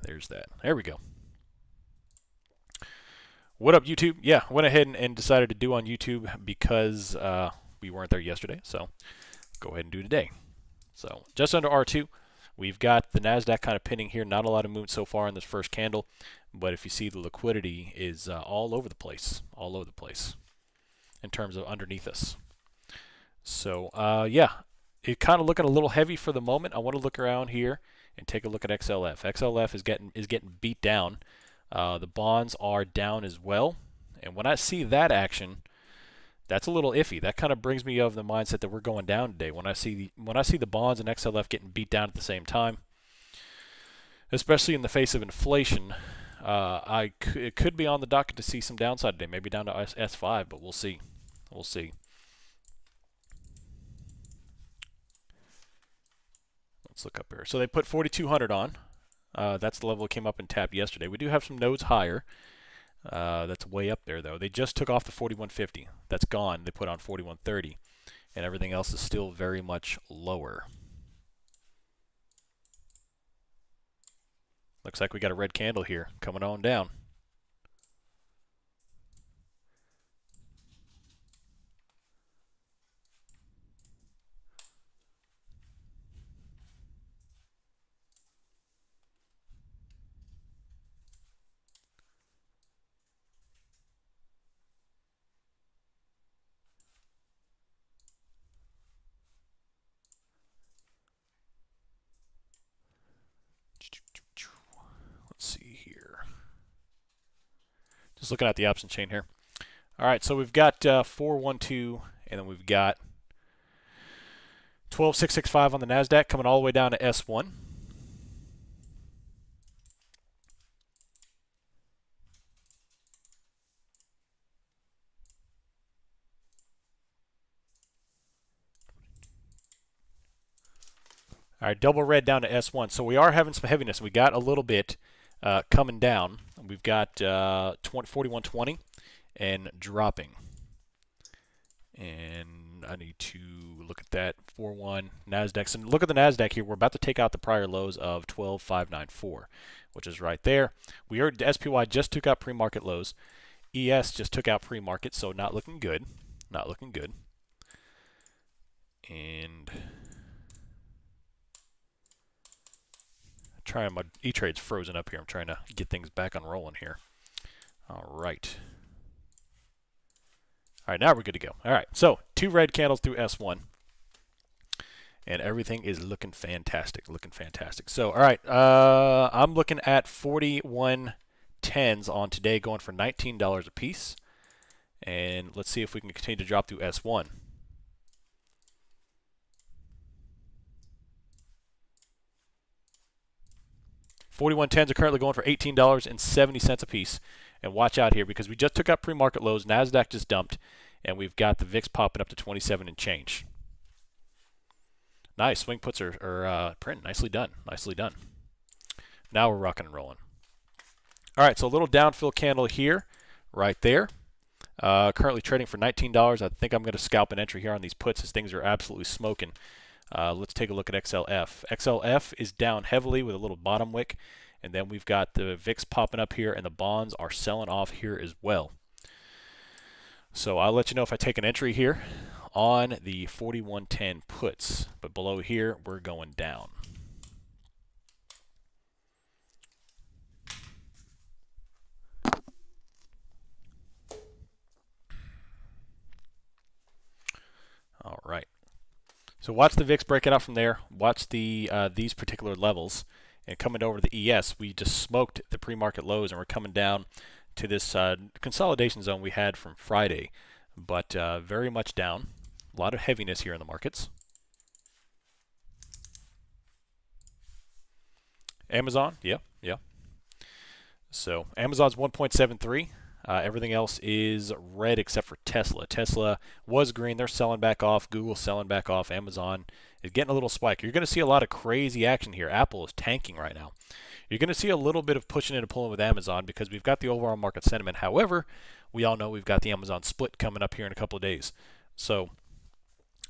There's that. There we go. What up, YouTube? Yeah, went ahead and decided to do on YouTube because we weren't there yesterday, so go ahead and do today. So just under R2, we've got the Nasdaq kind of pinning here. Not a lot of movement so far in this first candle, but if you see, the liquidity is all over the place, in terms of underneath us. So yeah, it kind of looking a little heavy for the moment. I want to look around here and take a look at XLF. XLF is getting beat down. The bonds are down as well, and when I see that action, that's a little iffy. That kind of brings me of the mindset that we're going down today. When I see the bonds and XLF getting beat down at the same time, especially in the face of inflation, it could be on the docket to see some downside today, maybe down to S5, but we'll see. We'll see. Let's look up here. So they put 4,200 on. That's the level it came up and tapped yesterday. We do have some nodes higher. That's way up there, though. They just took off the 4150. That's gone. They put on 4130. And everything else is still very much lower. Looks like we got a red candle here coming on down. Let's see here. Just looking at the option chain here. All right, so we've got 412, and then we've got 12665 on the Nasdaq coming all the way down to S1. All right, double red down to S1. So we are having some heaviness. We got a little bit coming down. We've got 4120 and dropping. And I need to look at that 4-1 Nasdaq. So look at the Nasdaq here. We're about to take out the prior lows of 12,594, which is right there. We heard SPY just took out pre-market lows. ES just took out pre-market, so not looking good. Not looking good. And trying, my E-Trade's frozen up here. I'm trying to get things back on rolling here. All right. All right, now we're good to go. All right, so 2 red candles through S1. And everything is looking fantastic, So, all right, I'm looking at 41.10s on today, going for $19 a piece. And let's see if we can continue to drop through S1. $41.10s are currently going for $18.70 a piece. And watch out here because we just took out pre-market lows. Nasdaq just dumped, and we've got the VIX popping up to 27 and change. Nice. Swing puts are print. Nicely done. Nicely done. Now we're rocking and rolling. All right, so a little downfill candle here, right there. Currently trading for $19. I think I'm going to scalp an entry here on these puts as things are absolutely smoking. Let's take a look at XLF. XLF is down heavily with a little bottom wick. And then we've got the VIX popping up here, and the bonds are selling off here as well. So I'll let you know if I take an entry here on the 41.10 puts. But below here, we're going down. All right. So watch the VIX breaking out from there. Watch the these particular levels. And coming over to the ES, we just smoked the pre-market lows, and we're coming down to this consolidation zone we had from Friday. But very much down. A lot of heaviness here in the markets. Amazon, yeah. So Amazon's 1.73. Everything else is red except for Tesla. Tesla was green. They're selling back off. Google's selling back off. Amazon is getting a little spike. You're going to see a lot of crazy action here. Apple is tanking right now. You're going to see a little bit of pushing and pulling with Amazon because we've got the overall market sentiment. However, we all know we've got the Amazon split coming up here in a couple of days. So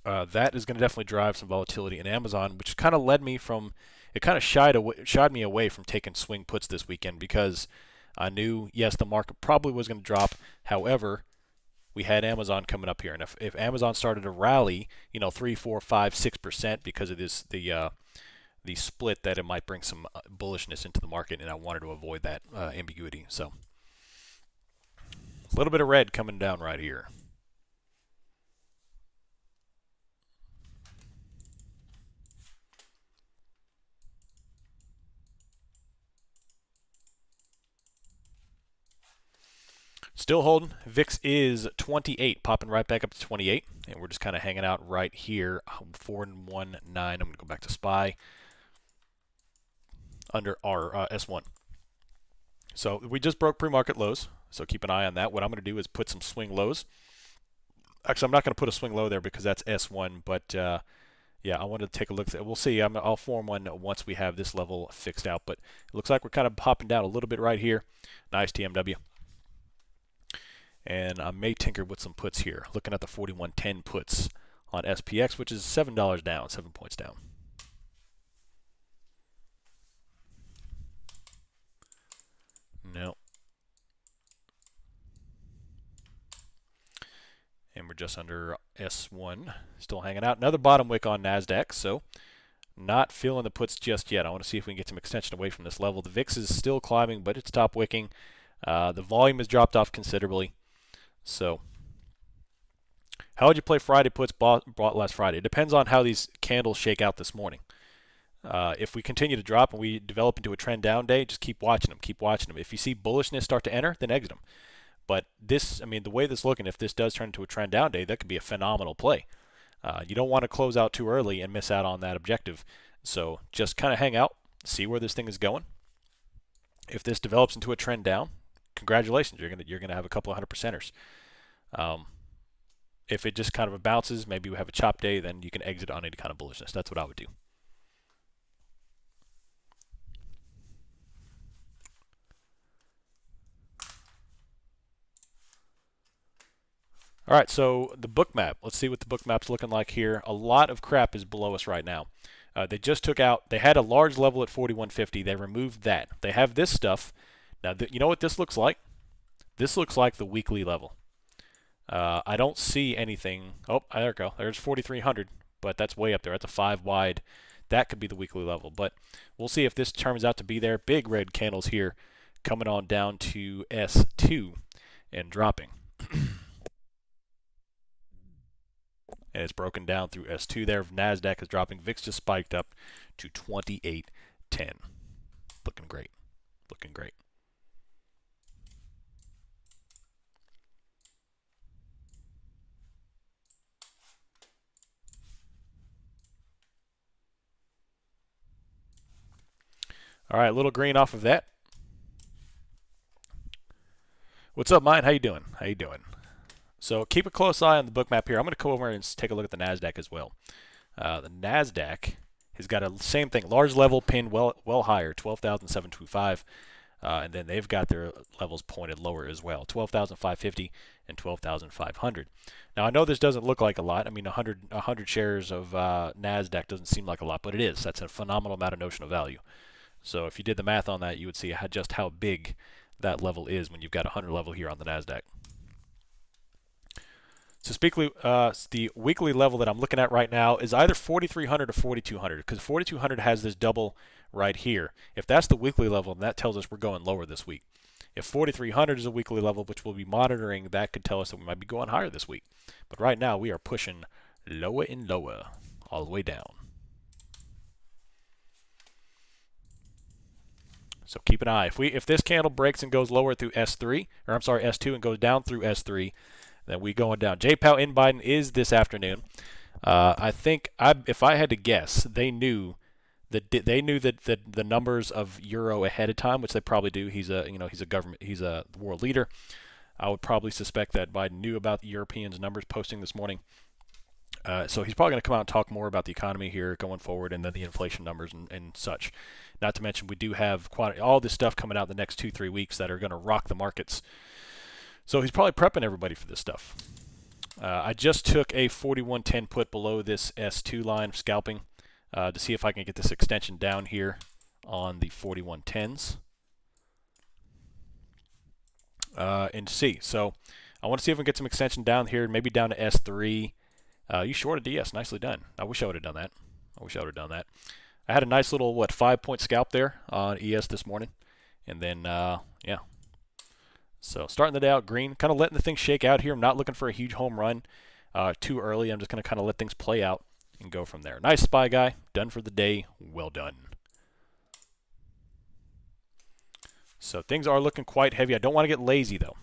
that is going to definitely drive some volatility in Amazon, which kind of led me from it kind of shied me away from taking swing puts this weekend because I knew, yes, the market probably was going to drop. However, we had Amazon coming up here, and if Amazon started to rally, 3, 4, 5, 6% because of the split, that it might bring some bullishness into the market, and I wanted to avoid that ambiguity. So a little bit of red coming down right here. Still holding. VIX is 28, popping right back up to 28, and we're just kind of hanging out right here, 419. I'm going to go back to SPY under our S1. So we just broke pre-market lows, so keep an eye on that. What I'm going to do is put some swing lows. Actually, I'm not going to put a swing low there because that's S1, but yeah, I wanted to take a look at it. We'll see. I'll form one once we have this level fixed out, but it looks like we're kind of popping down a little bit right here. Nice TMW. And I may tinker with some puts here. Looking at the 4110 puts on SPX, which is $7 down, 7 points down. No. And we're just under S1, still hanging out. Another bottom wick on Nasdaq, so not feeling the puts just yet. I want to see if we can get some extension away from this level. The VIX is still climbing, but it's top wicking. The volume has dropped off considerably. So how would you play Friday puts bought last Friday? It depends on how these candles shake out this morning. If we continue to drop and we develop into a trend down day, just keep watching them, keep watching them. If you see bullishness start to enter, then exit them. But this, I mean, the way this is looking, if this does turn into a trend down day, that could be a phenomenal play. You don't want to close out too early and miss out on that objective. So just kind of hang out, see where this thing is going. If this develops into a trend down, congratulations, you're gonna have a couple of 100%ers. If it just kind of bounces, maybe we have a chop day, then you can exit on any kind of bullishness. That's what I would do. All right, so the Bookmap. Let's see what the Bookmap's looking like here. A lot of crap is below us right now. They just took out, they had a large level at 4150. They removed that. They have this stuff. Now, you know what this looks like? This looks like the weekly level. I don't see anything. Oh, there we go. There's 4,300, but that's way up there. That's a 5 wide. That could be the weekly level, but we'll see if this turns out to be there. Big red candles here coming on down to S2 and dropping. And it's broken down through S2 there. Nasdaq is dropping. VIX just spiked up to 2810. Looking great. Looking great. All right, a little green off of that. What's up, Mine? How you doing? How you doing? So keep a close eye on the Bookmap here. I'm going to go over and take a look at the Nasdaq as well. The Nasdaq has got a same thing, large level pinned well higher, 12,725, and then they've got their levels pointed lower as well, 12,550 and 12,500. Now I know this doesn't look like a lot. I mean, 100 shares of Nasdaq doesn't seem like a lot, but it is. That's a phenomenal amount of notional value. So if you did the math on that, you would see just how big that level is when you've got 100 level here on the Nasdaq. So the weekly level that I'm looking at right now is either 4,300 or 4,200, because 4,200 has this double right here. If that's the weekly level, then that tells us we're going lower this week. If 4,300 is a weekly level, which we'll be monitoring, that could tell us that we might be going higher this week. But right now, we are pushing lower and lower, all the way down. So keep an eye. If this candle breaks and goes lower through S2 and goes down through S3, then we going down. J-Pow in Biden is this afternoon. I think if I had to guess, they knew that the numbers of euro ahead of time, which they probably do. He's a world leader. I would probably suspect that Biden knew about the Europeans' numbers posting this morning. So he's probably going to come out and talk more about the economy here going forward, and then the inflation numbers and such. Not to mention we do have all this stuff coming out the next 2-3 weeks that are going to rock the markets. So he's probably prepping everybody for this stuff. I just took a 4110 put below this S2 line of scalping. to see if I can get this extension down here on the 4110s. And see. So I want to see if we can get some extension down here, maybe down to S3. You shorted DS. Nicely done. I wish I would have done that. I had a nice little, 5-point scalp there on ES this morning. And then, yeah. So starting the day out green, kind of letting the thing shake out here. I'm not looking for a huge home run too early. I'm just going to kind of let things play out and go from there. Nice SPY guy. Done for the day. Well done. So things are looking quite heavy. I don't want to get lazy, though.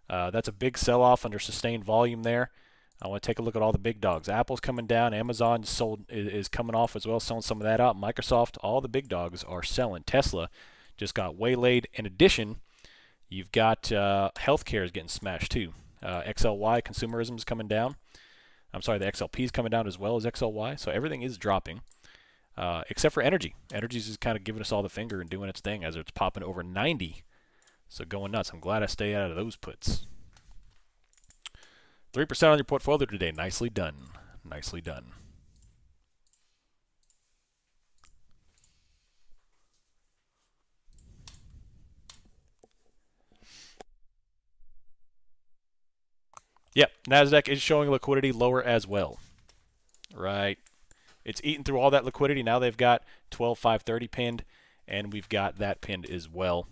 That's a big sell-off under sustained volume there. I want to take a look at all the big dogs. Apple's coming down. Amazon is coming off as well, selling some of that out. Microsoft, all the big dogs are selling. Tesla just got waylaid. In addition, you've got healthcare is getting smashed too. XLY, consumerism is coming down. I'm sorry, the XLP is coming down as well as XLY. So everything is dropping, except for energy. Energy's just kind of giving us all the finger and doing its thing as it's popping over 90. So going nuts. I'm glad I stay out of those puts. 3% on your portfolio today. Nicely done. Nicely done. Yep, Nasdaq is showing liquidity lower as well. Right. It's eaten through all that liquidity. Now they've got 12,530 pinned, and we've got that pinned as well.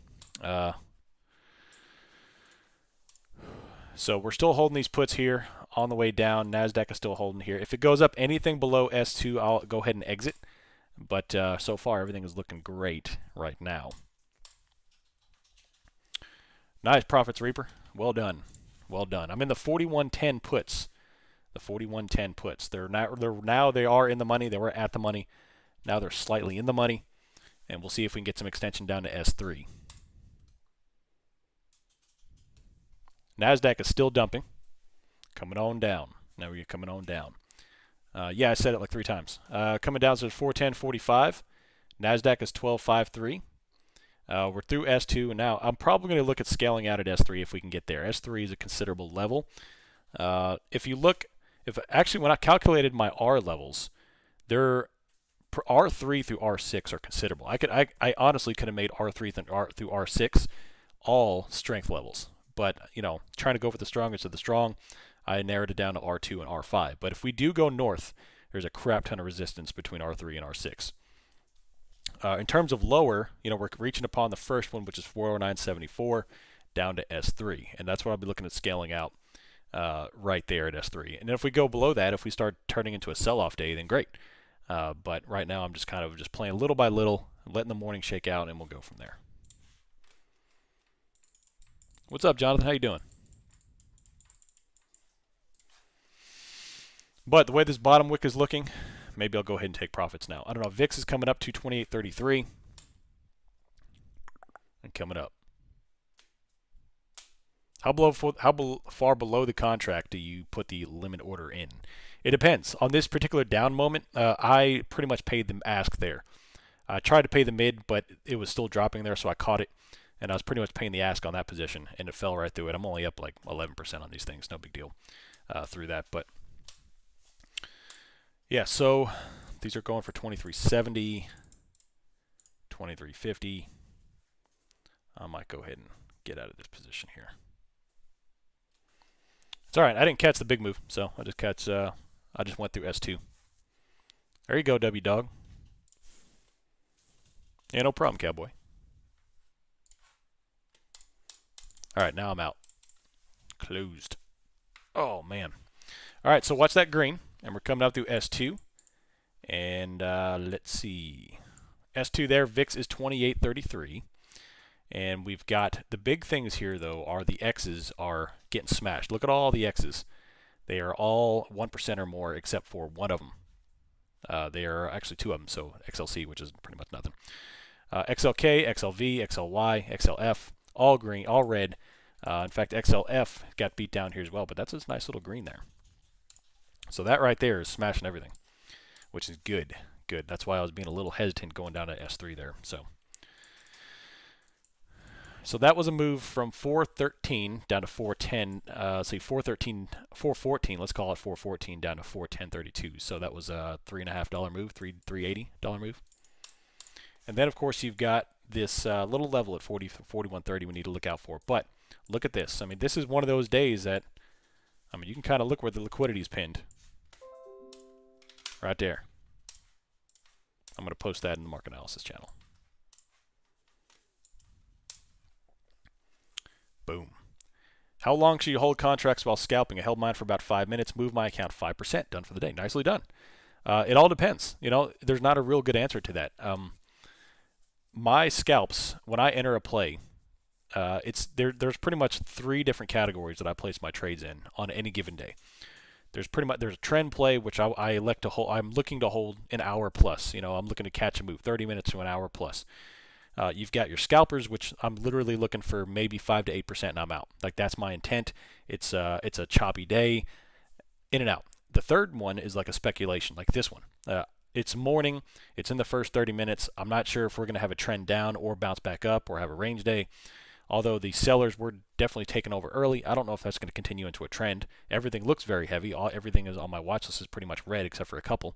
So we're still holding these puts here on the way down. Nasdaq is still holding here. If it goes up anything below S2, I'll go ahead and exit. But so far, everything is looking great right now. Nice profits, Reaper. Well done. Well done. I'm in the 4110 puts. The 4110 puts. Now they are in the money. They were at the money. Now they're slightly in the money. And we'll see if we can get some extension down to S3. Nasdaq is still dumping. Coming on down. Now we're coming on down. Yeah, I said it like 3 times. Coming down to 410.45. Nasdaq is 12.53. We're through S2, and now I'm probably going to look at scaling out at S3 if we can get there. S3 is a considerable level. If you look, actually when I calculated my R levels, they're R3 through R6 are considerable. I honestly could have made R3 through R6 all strength levels. But, trying to go for the strongest of the strong, I narrowed it down to R2 and R5. But if we do go north, there's a crap ton of resistance between R3 and R6. In terms of lower, we're reaching upon the first one, which is 409.74, down to S3. And that's what I'll be looking at scaling out right there at S3. And if we go below that, if we start turning into a sell-off day, then great. But right now I'm just kind of playing little by little, letting the morning shake out, and we'll go from there. What's up, Jonathan? How you doing? But the way this bottom wick is looking, maybe I'll go ahead and take profits now. I don't know. VIX is coming up to 28.33 and coming up. How far below the contract do you put the limit order in? It depends. On this particular down moment, I pretty much paid the ask there. I tried to pay the mid, but it was still dropping there, so I caught it. And I was pretty much paying the ask on that position, and it fell right through it. I'm only up like 11% on these things. No big deal through that. But, yeah, so these are going for 23.70, 23.50. I might go ahead and get out of this position here. It's all right. I didn't catch the big move, so I just went through S2. There you go, W Dog. Yeah, no problem, Cowboy. All right, now I'm out. Closed. Oh, man. All right, so watch that green. And we're coming up through S2. And let's see. S2 there, VIX is 28.33. And we've got the big things here, though, are the X's are getting smashed. Look at all the X's. They are all 1% or more except for one of them. They are actually 2 of them, so XLC, which is pretty much nothing. XLK, XLV, XLY, XLF. All green, all red. In fact, XLF got beat down here as well, but that's a nice little green there. So that right there is smashing everything, which is good. Good. That's why I was being a little hesitant going down to S3 there. So, So that was a move from 413 down to 410. Let's see, 414. Let's call it 414 down to 410.32. So that was a $3.50 move, $3.80 move. And then of course you've got this little level at 41.30 we need to look out for. But look at this. I mean, this is one of those days that, I mean, you can kind of look where the liquidity is pinned. Right there. I'm going to post that in the market analysis channel. Boom. How long should you hold contracts while scalping? I held mine for about 5 minutes. Moved my account 5%. Done for the day. Nicely done. It all depends. You know, there's not a real good answer to that. My scalps, when I enter a play, there's pretty much 3 different categories that I place my trades in on any given day. There's a trend play which I elect to hold. I'm looking to hold an hour plus. You know, I'm looking to catch a move, 30 minutes to an hour plus. You've got your scalpers, which I'm literally looking for maybe 5 to 8%, and I'm out. Like, that's my intent. It's a choppy day, in and out. The third one is like a speculation, like this one. It's morning. It's in the first 30 minutes. I'm not sure if we're going to have a trend down or bounce back up or have a range day. Although the sellers were definitely taken over early, I don't know if that's going to continue into a trend. Everything looks very heavy. Everything is on my watch list is pretty much red except for a couple.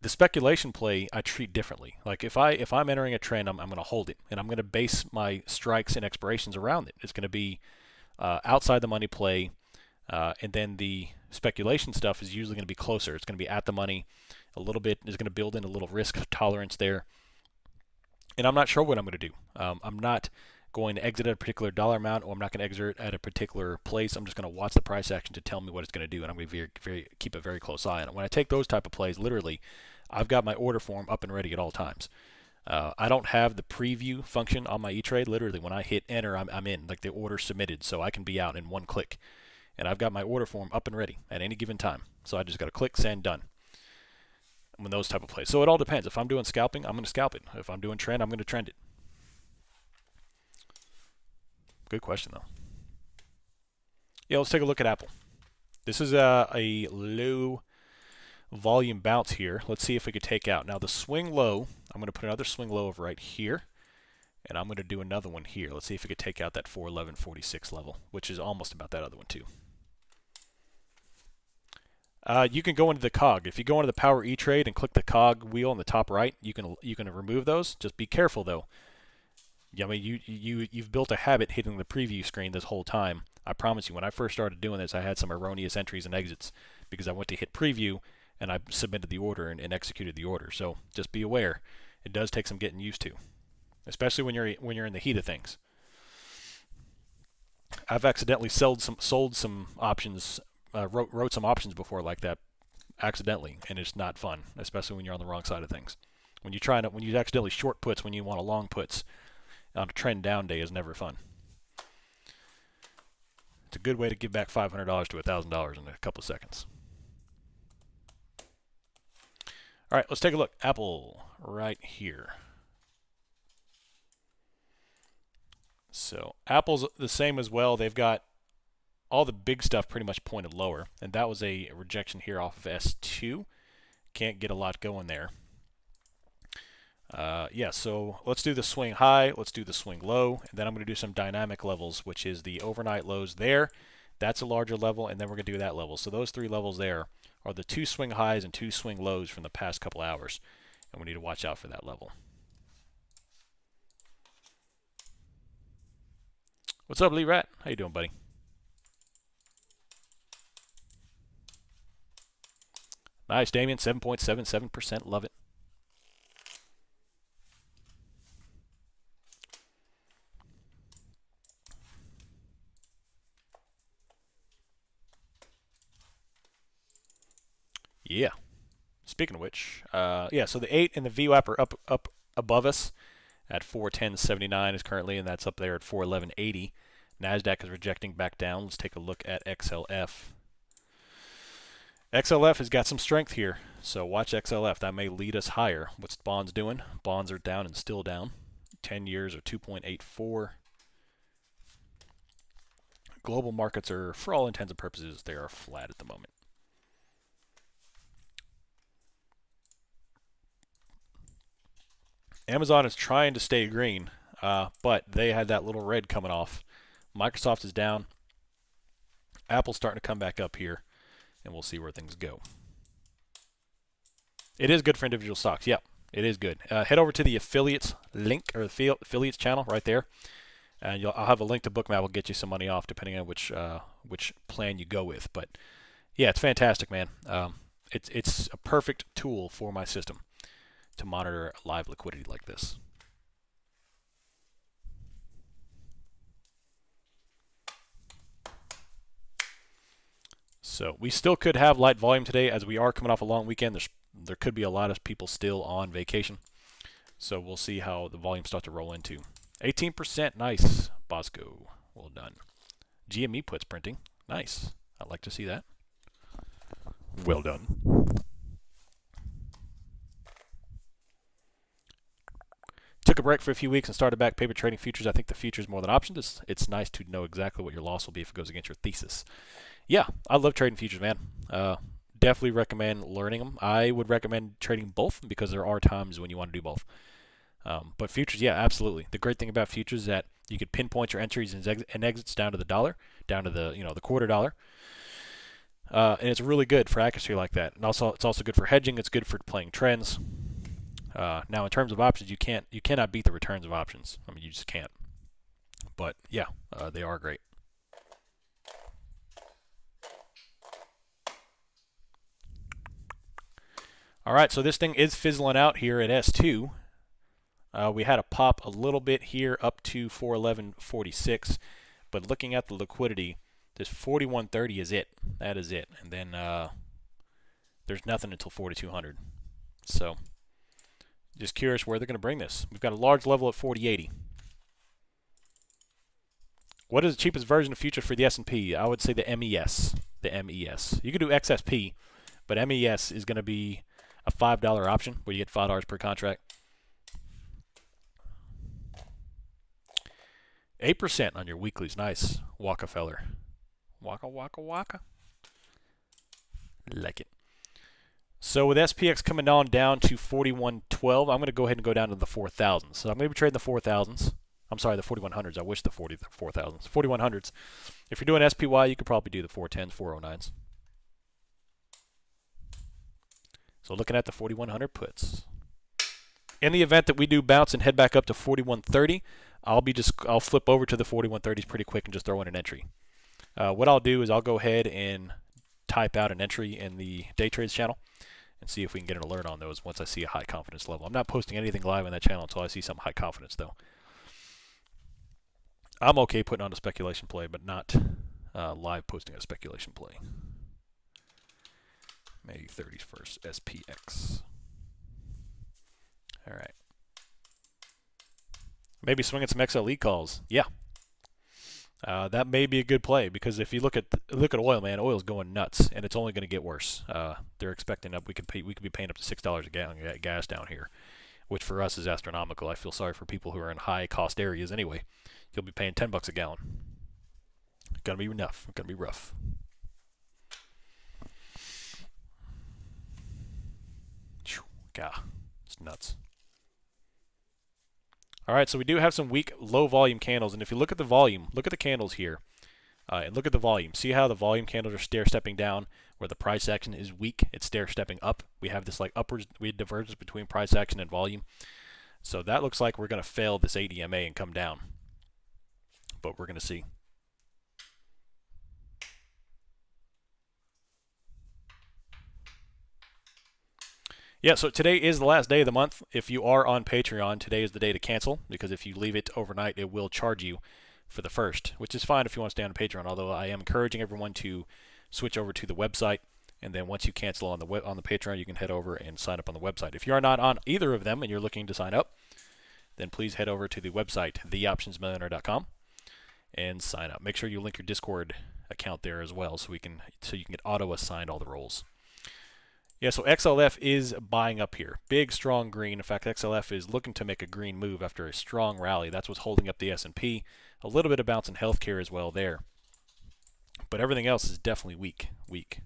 The speculation play I treat differently. Like if I'm entering a trend, I'm going to hold it, and I'm going to base my strikes and expirations around it. It's going to be outside the money play, and then the speculation stuff is usually going to be closer. It's going to be at the money a little bit. Is going to build in a little risk tolerance there. And I'm not sure what I'm going to do. I'm not going to exit at a particular dollar amount, or I'm not going to exit at a particular place. I'm just going to watch the price action to tell me what it's going to do, and I'm going to keep a very close eye on it. When I take those type of plays, literally, I've got my order form up and ready at all times. I don't have the preview function on my E-Trade. Literally, when I hit enter, I'm in, like the order submitted, so I can be out in one click. And I've got my order form up and ready at any given time. So I just got to click, send, done. When those type of plays. So it all depends. If I'm doing scalping, I'm going to scalp it. If I'm doing trend, I'm going to trend it. Good question, though. Yeah, let's take a look at Apple. This is a low volume bounce here. Let's see if we could take out. Now, the swing low, I'm going to put another swing low over right here. And I'm going to do another one here. Let's see if we could take out that 411.46 level, which is almost about that other one, too. You can go into the cog. If you go into the Power E-Trade and click the cog wheel on the top right, you can remove those. Just be careful though. Yeah, I mean you've built a habit hitting the preview screen this whole time. I promise you, when I first started doing this, I had some erroneous entries and exits because I went to hit preview and I submitted the order and executed the order. So just be aware. It does take some getting used to, especially when you're in the heat of things. I've accidentally sold some options. Wrote some options before like that accidentally, and it's not fun, especially when you're on the wrong side of things. When you accidentally short puts when you want a long puts on a trend down day is never fun. It's a good way to give back $500 to $1,000 in a couple of seconds. All right, let's take a look. Apple right here. So Apple's the same as well. They've got all the big stuff pretty much pointed lower, and that was a rejection here off of S2. Can't get a lot going there. Yeah, so let's do the swing high, let's do the swing low, and then I'm going to do some dynamic levels, which is the overnight lows there. That's a larger level, and then we're going to do that level. So those 3 levels there are the 2 swing highs and 2 swing lows from the past couple hours, and we need to watch out for that level. What's up, Lee Rat? How you doing, buddy? Nice, Damien, 7.77%. Love it. Yeah. Speaking of which, yeah, so the 8 and the VWAP are up above us at 410.79 is currently, and that's up there at 411.80. Nasdaq is rejecting back down. Let's take a look at XLF. XLF has got some strength here, so watch XLF. That may lead us higher. What's bonds doing? Bonds are down and still down. 10 years are 2.84. Global markets are, for all intents and purposes, they are flat at the moment. Amazon is trying to stay green. but they had that little red coming off. Microsoft is down. Apple's starting to come back up here, and we'll see where things go. It is good for individual stocks. Yep, it is good. Head over to the affiliates link, or the affiliates channel right there, and I'll have a link to Bookmap. Will get you some money off depending on which plan you go with. But yeah, it's fantastic, man. It's a perfect tool for my system to monitor live liquidity like this. So we still could have light volume today, as we are coming off a long weekend. There could be a lot of people still on vacation. So we'll see how the volume starts to roll into. 18%, nice, Bosco, well done. GME puts printing, nice. I'd like to see that. Well done. Took a break for a few weeks and started back paper trading futures. I think the futures more than options. It's nice to know exactly what your loss will be if it goes against your thesis. Yeah, I love trading futures, man. Definitely recommend learning them. I would recommend trading both because there are times when you want to do both. But futures, yeah, absolutely. The great thing about futures is that you could pinpoint your entries and exits down to the dollar, down to the the quarter dollar. And it's really good for accuracy like that. And also, it's also good for hedging. It's good for playing trends. Now, in terms of options, you cannot beat the returns of options. I mean, you just can't. But yeah, they are great. All right, so this thing is fizzling out here at S2. We had a pop a little bit here up to 411.46, but looking at the liquidity, this 41.30 is it. That is it. And then there's nothing until 4,200. So just curious where they're going to bring this. We've got a large level at 40.80. What is the cheapest version of futures for the S&P? I would say the MES. The MES. You could do XSP, but MES is going to be a $5 option where you get $5 per contract. 8% on your weeklies. Nice. Waka-feller. Waka, waka, waka. Like it. So with SPX coming on down to 41.12, I'm going to go ahead and go down to the 4,000s. So I'm going to be trading the 4,000s. I'm sorry, the 4,100s. I wish the 4,000s. 4,100s. If you're doing SPY, you could probably do the 410s, 409s. So looking at the 4,100 puts. In the event that we do bounce and head back up to 41.30, I'll flip over to the 41.30s pretty quick and just throw in an entry. What I'll do is I'll go ahead and type out an entry in the day trades channel and see if we can get an alert on those once I see a high confidence level. I'm not posting anything live on that channel until I see some high confidence though. I'm okay putting on a speculation play, but not live posting a speculation play. May 31st, SPX. All right. Maybe swinging some XLE calls. Yeah. That may be a good play because if you look at oil, man, oil's going nuts and it's only going to get worse. They're expecting we could be paying up to $6 a gallon gas down here, which for us is astronomical. I feel sorry for people who are in high cost areas anyway. You'll be paying $10 a gallon. Gonna be enough. Gonna be rough. God, it's nuts. All right, so we do have some weak low volume candles, and if you look at the volume, look at the candles here, and look at the volume. See how the volume candles are stair-stepping down, where the price action is weak. It's stair-stepping up. We have this like upwards, we have divergence between price action and volume. So that looks like we're going to fail this ADMA and come down, but we're going to see. Yeah, so today is the last day of the month. If you are on Patreon, today is the day to cancel, because if you leave it overnight, it will charge you for the first, which is fine if you want to stay on Patreon, although I am encouraging everyone to switch over to the website, and then once you cancel on the Patreon, you can head over and sign up on the website. If you are not on either of them and you're looking to sign up, then please head over to the website, theoptionsmillionaire.com, and sign up. Make sure you link your Discord account there as well so you can get auto-assigned all the roles. Yeah, so XLF is buying up here. Big, strong green. In fact, XLF is looking to make a green move after a strong rally. That's what's holding up the S&P. A little bit of bounce in healthcare as well there. But everything else is definitely weak.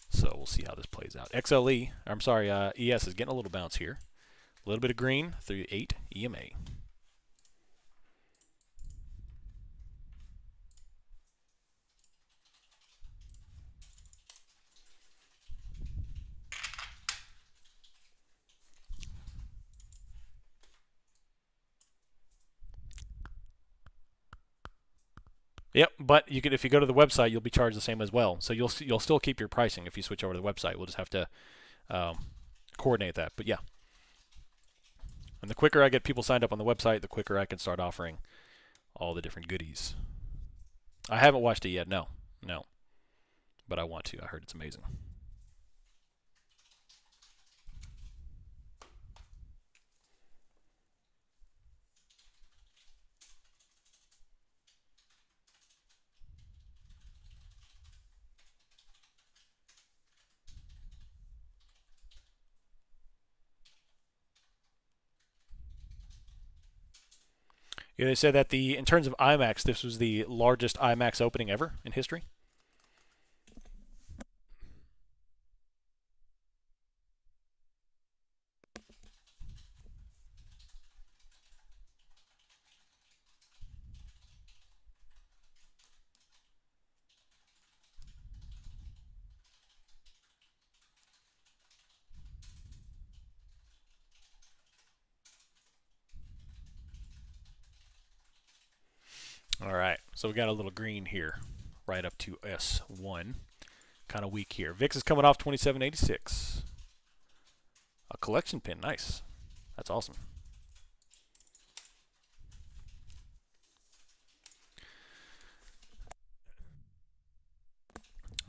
So we'll see how this plays out. ES is getting a little bounce here. A little bit of green through 8 EMA. Yep, but you could, if you go to the website, you'll be charged the same as well. So you'll still keep your pricing if you switch over to the website. We'll just have to coordinate that. But yeah, and the quicker I get people signed up on the website, the quicker I can start offering all the different goodies. I haven't watched it yet. No, but I want to. I heard it's amazing. Yeah, they said that in terms of IMAX, this was the largest IMAX opening ever in history. All right, so we got a little green here, right up to S1. Kind of weak here. VIX is coming off 27.86. A collection pin, nice. That's awesome.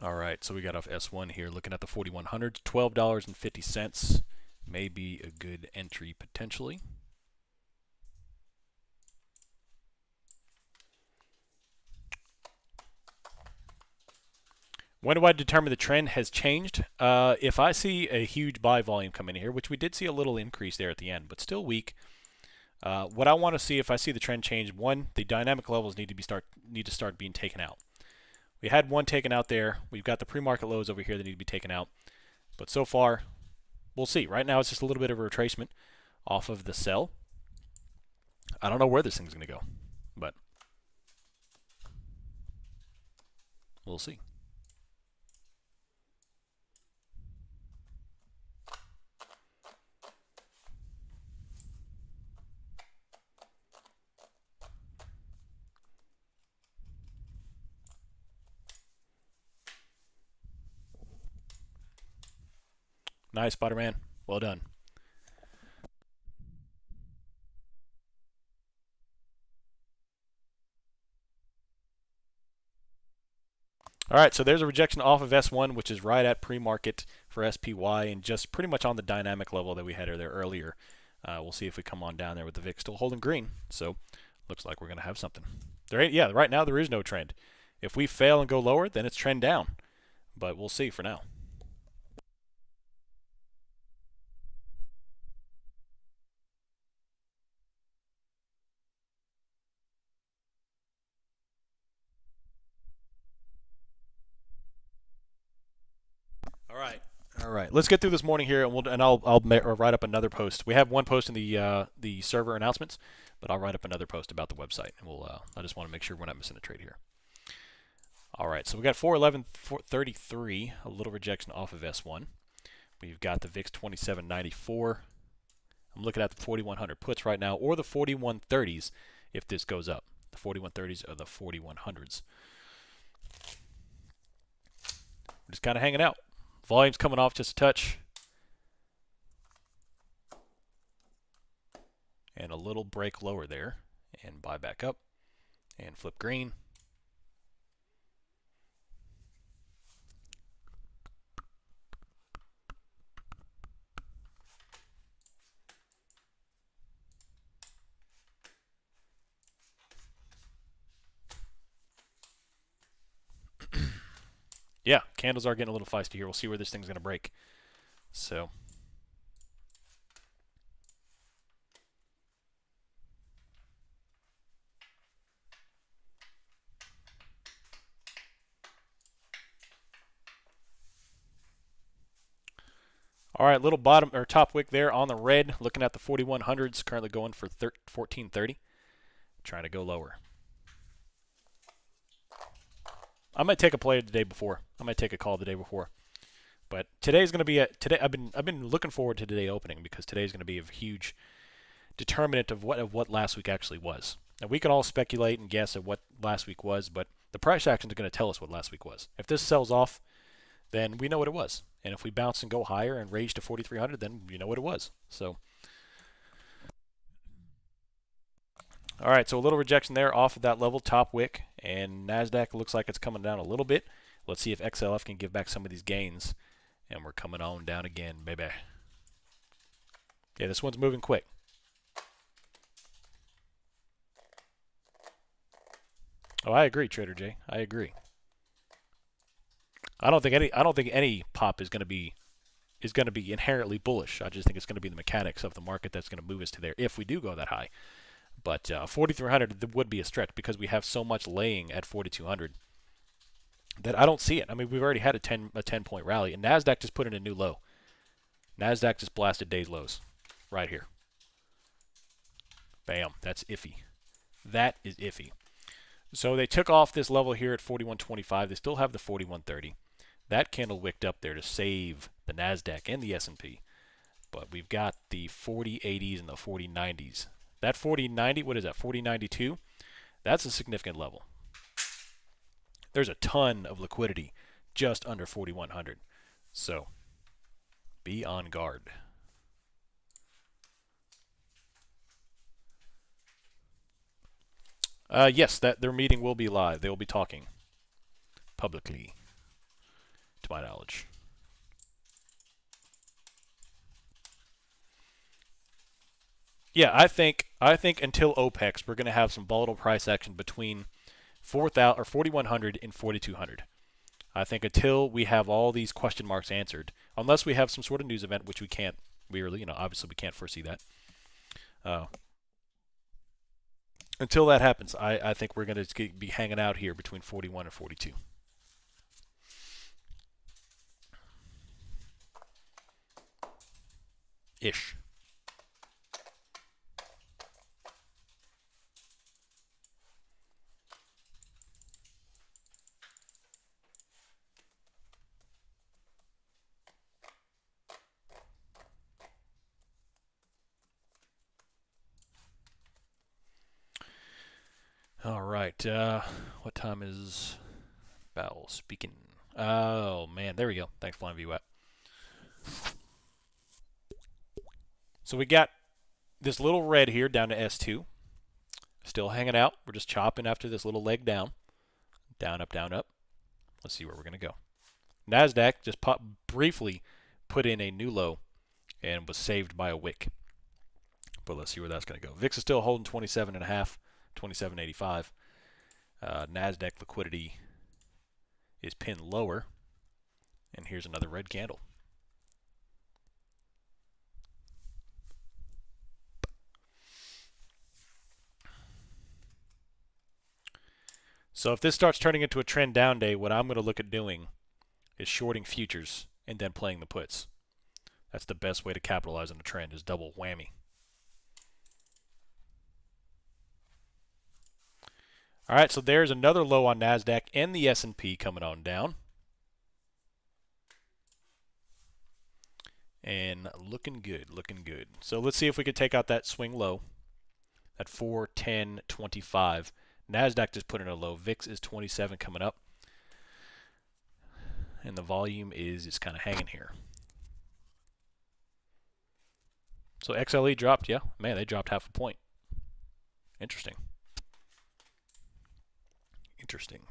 All right, so we got off S1 here, looking at the 4100, $12.50. Maybe a good entry potentially. When do I determine the trend has changed? If I see a huge buy volume come in here, which we did see a little increase there at the end, but still weak. What I want to see, if I see the trend change, one, the dynamic levels need to start being taken out. We had one taken out there. We've got the pre-market lows over here that need to be taken out. But so far, we'll see. Right now, it's just a little bit of a retracement off of the sell. I don't know where this thing's going to go, but we'll see. Nice, Spider-Man. Well done. All right, so there's a rejection off of S1, which is right at pre-market for SPY and just pretty much on the dynamic level that we had there earlier. We'll see if we come on down there with the VIX still holding green. So looks like we're going to have something. Yeah, right now there is no trend. If we fail and go lower, then it's trend down. But we'll see for now. All right. Let's get through this morning here, and I'll write up another post. We have one post in the server announcements, but I'll write up another post about the website, and I just want to make sure we're not missing a trade here. All right. So we got 411.33, a little rejection off of S1. We've got the VIX 27.94. I'm looking at the 4100 puts right now, or the 4130s if this goes up. The 4130s or the 4100s. We're just kind of hanging out. Volume's coming off just a touch. And a little break lower there. And buy back up. And flip green. Yeah, candles are getting a little feisty here. We'll see where this thing's going to break. So, all right, little bottom or top wick there on the red. Looking at the 4100s, currently going for 1430. Trying to go lower. I might take a play the day before. I might take a call the day before. But today's going to be today. I've been looking forward to today opening because today's going to be a huge determinant of what last week actually was. Now we can all speculate and guess at what last week was, but The price action is going to tell us what last week was. If this sells off, then we know what it was. And if we bounce and go higher and rage to 4,300, then you know what it was. So, all right, so a little rejection there off of that level, top wick, and Nasdaq looks like it's coming down a little bit. Let's see if XLF can give back some of these gains. And we're coming on down again, baby. Yeah, this one's moving quick. Oh, I agree, Trader J. I agree. I don't think any pop is going to be inherently bullish. I just think it's going to be the mechanics of the market that's going to move us to there if we do go that high. But 4,300 would be a stretch because we have so much laying at 4,200 that I don't see it. I mean, we've already had a 10-point rally, and Nasdaq just put in a new low. Nasdaq just blasted day's lows right here. Bam. That's iffy. That is iffy. So they took off this level here at 41.25. They still have the 41.30. That candle wicked up there to save the Nasdaq and the S&P. But we've got the 40.80s and the 40.90s. That 40.90, what is that, 40.92? That's a significant level. There's a ton of liquidity just under 4,100. So be on guard. Yes, their meeting will be live. They will be talking publicly, to my knowledge. Yeah, I think until OPEX, we're going to have some volatile price action between 4,000 or 4,100 and 4,200. I think until we have all these question marks answered, unless we have some sort of news event, which we can't, obviously we can't foresee that. Until that happens, I think we're going to be hanging out here between 41 and 42. Ish. All right. What time is Bowel speaking? Oh, man. There we go. Thanks, Flying VWAP. So we got this little red here down to S2. Still hanging out. We're just chopping after this little leg down. Down, up, down, up. Let's see where we're going to go. Nasdaq just briefly put in a new low and was saved by a wick. But let's see where that's going to go. VIX is still holding 27.5. 27.85. Nasdaq liquidity is pinned lower, and here's another red candle. So if this starts turning into a trend down day, what I'm going to look at doing is shorting futures and then playing the puts. That's the best way to capitalize on a trend, is double whammy. All right, so there's another low on Nasdaq and the S&P coming on down. And looking good, looking good. So let's see if we could take out that swing low at 410.25. Nasdaq just put in a low. VIX is 27 coming up. And the volume is kind of hanging here. So XLE dropped, yeah. Man, they dropped half a point. Interesting. Interesting.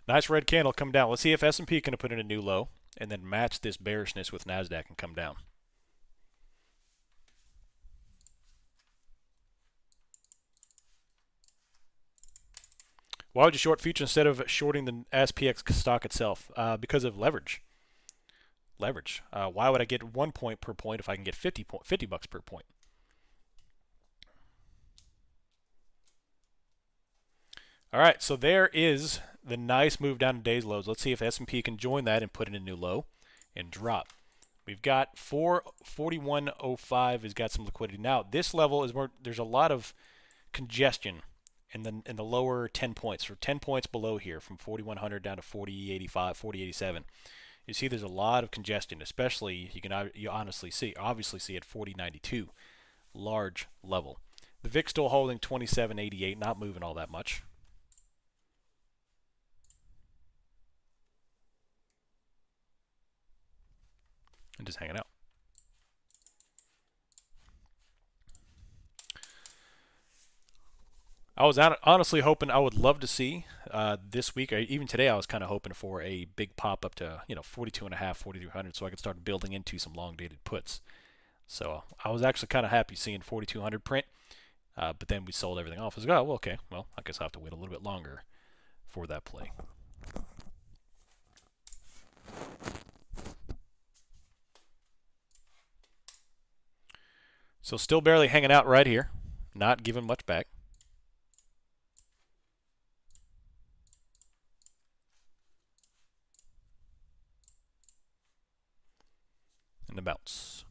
Nice red candle come down. Let's see if S&P can put in a new low and then match this bearishness with Nasdaq and come down. Why would you short futures instead of shorting the SPX stock itself? Because of leverage. Leverage. Why would I get 1 point per point if I can get 50 bucks per point? All right, so there is the nice move down to day's lows. Let's see if S&P can join that and put in a new low and drop. We've got 441.05 has got some liquidity. Now, this level is where there's a lot of congestion in the lower 10 points, or 10 points below here, from 4100 down to 4085, 4087. You see there's a lot of congestion, especially you obviously see at 4092, large level. The VIX still holding 2788, not moving all that much. And just hanging out. I was honestly hoping, I would love to see this week, or even today, I was kind of hoping for a big pop up to 42.5, 4300, so I could start building into some long dated puts. So I was actually kind of happy seeing 4200 print, but then we sold everything off. I was like, oh, well, okay, well, I guess I'll have to wait a little bit longer for that play. So still barely hanging out right here, not giving much back. And the bounce.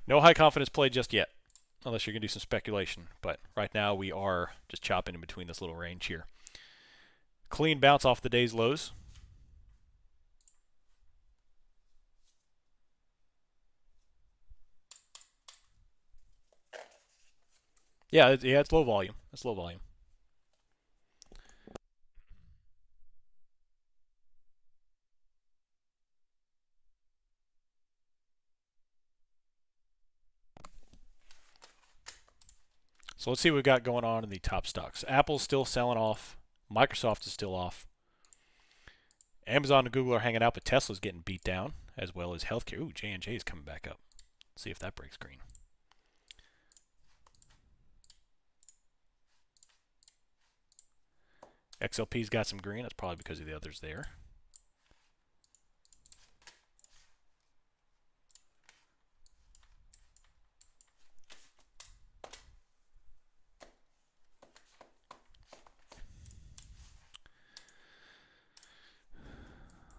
No high confidence play just yet, unless you're going to do some speculation. But right now we are just chopping in between this little range here. Clean bounce off the day's lows. Yeah, it's low volume. It's low volume. So let's see what we've got going on in the top stocks. Apple's still selling off. Microsoft is still off. Amazon and Google are hanging out, but Tesla's getting beat down, as well as healthcare. Ooh, J&J is coming back up. Let's see if that breaks green. XLP's got some green. That's probably because of the others there.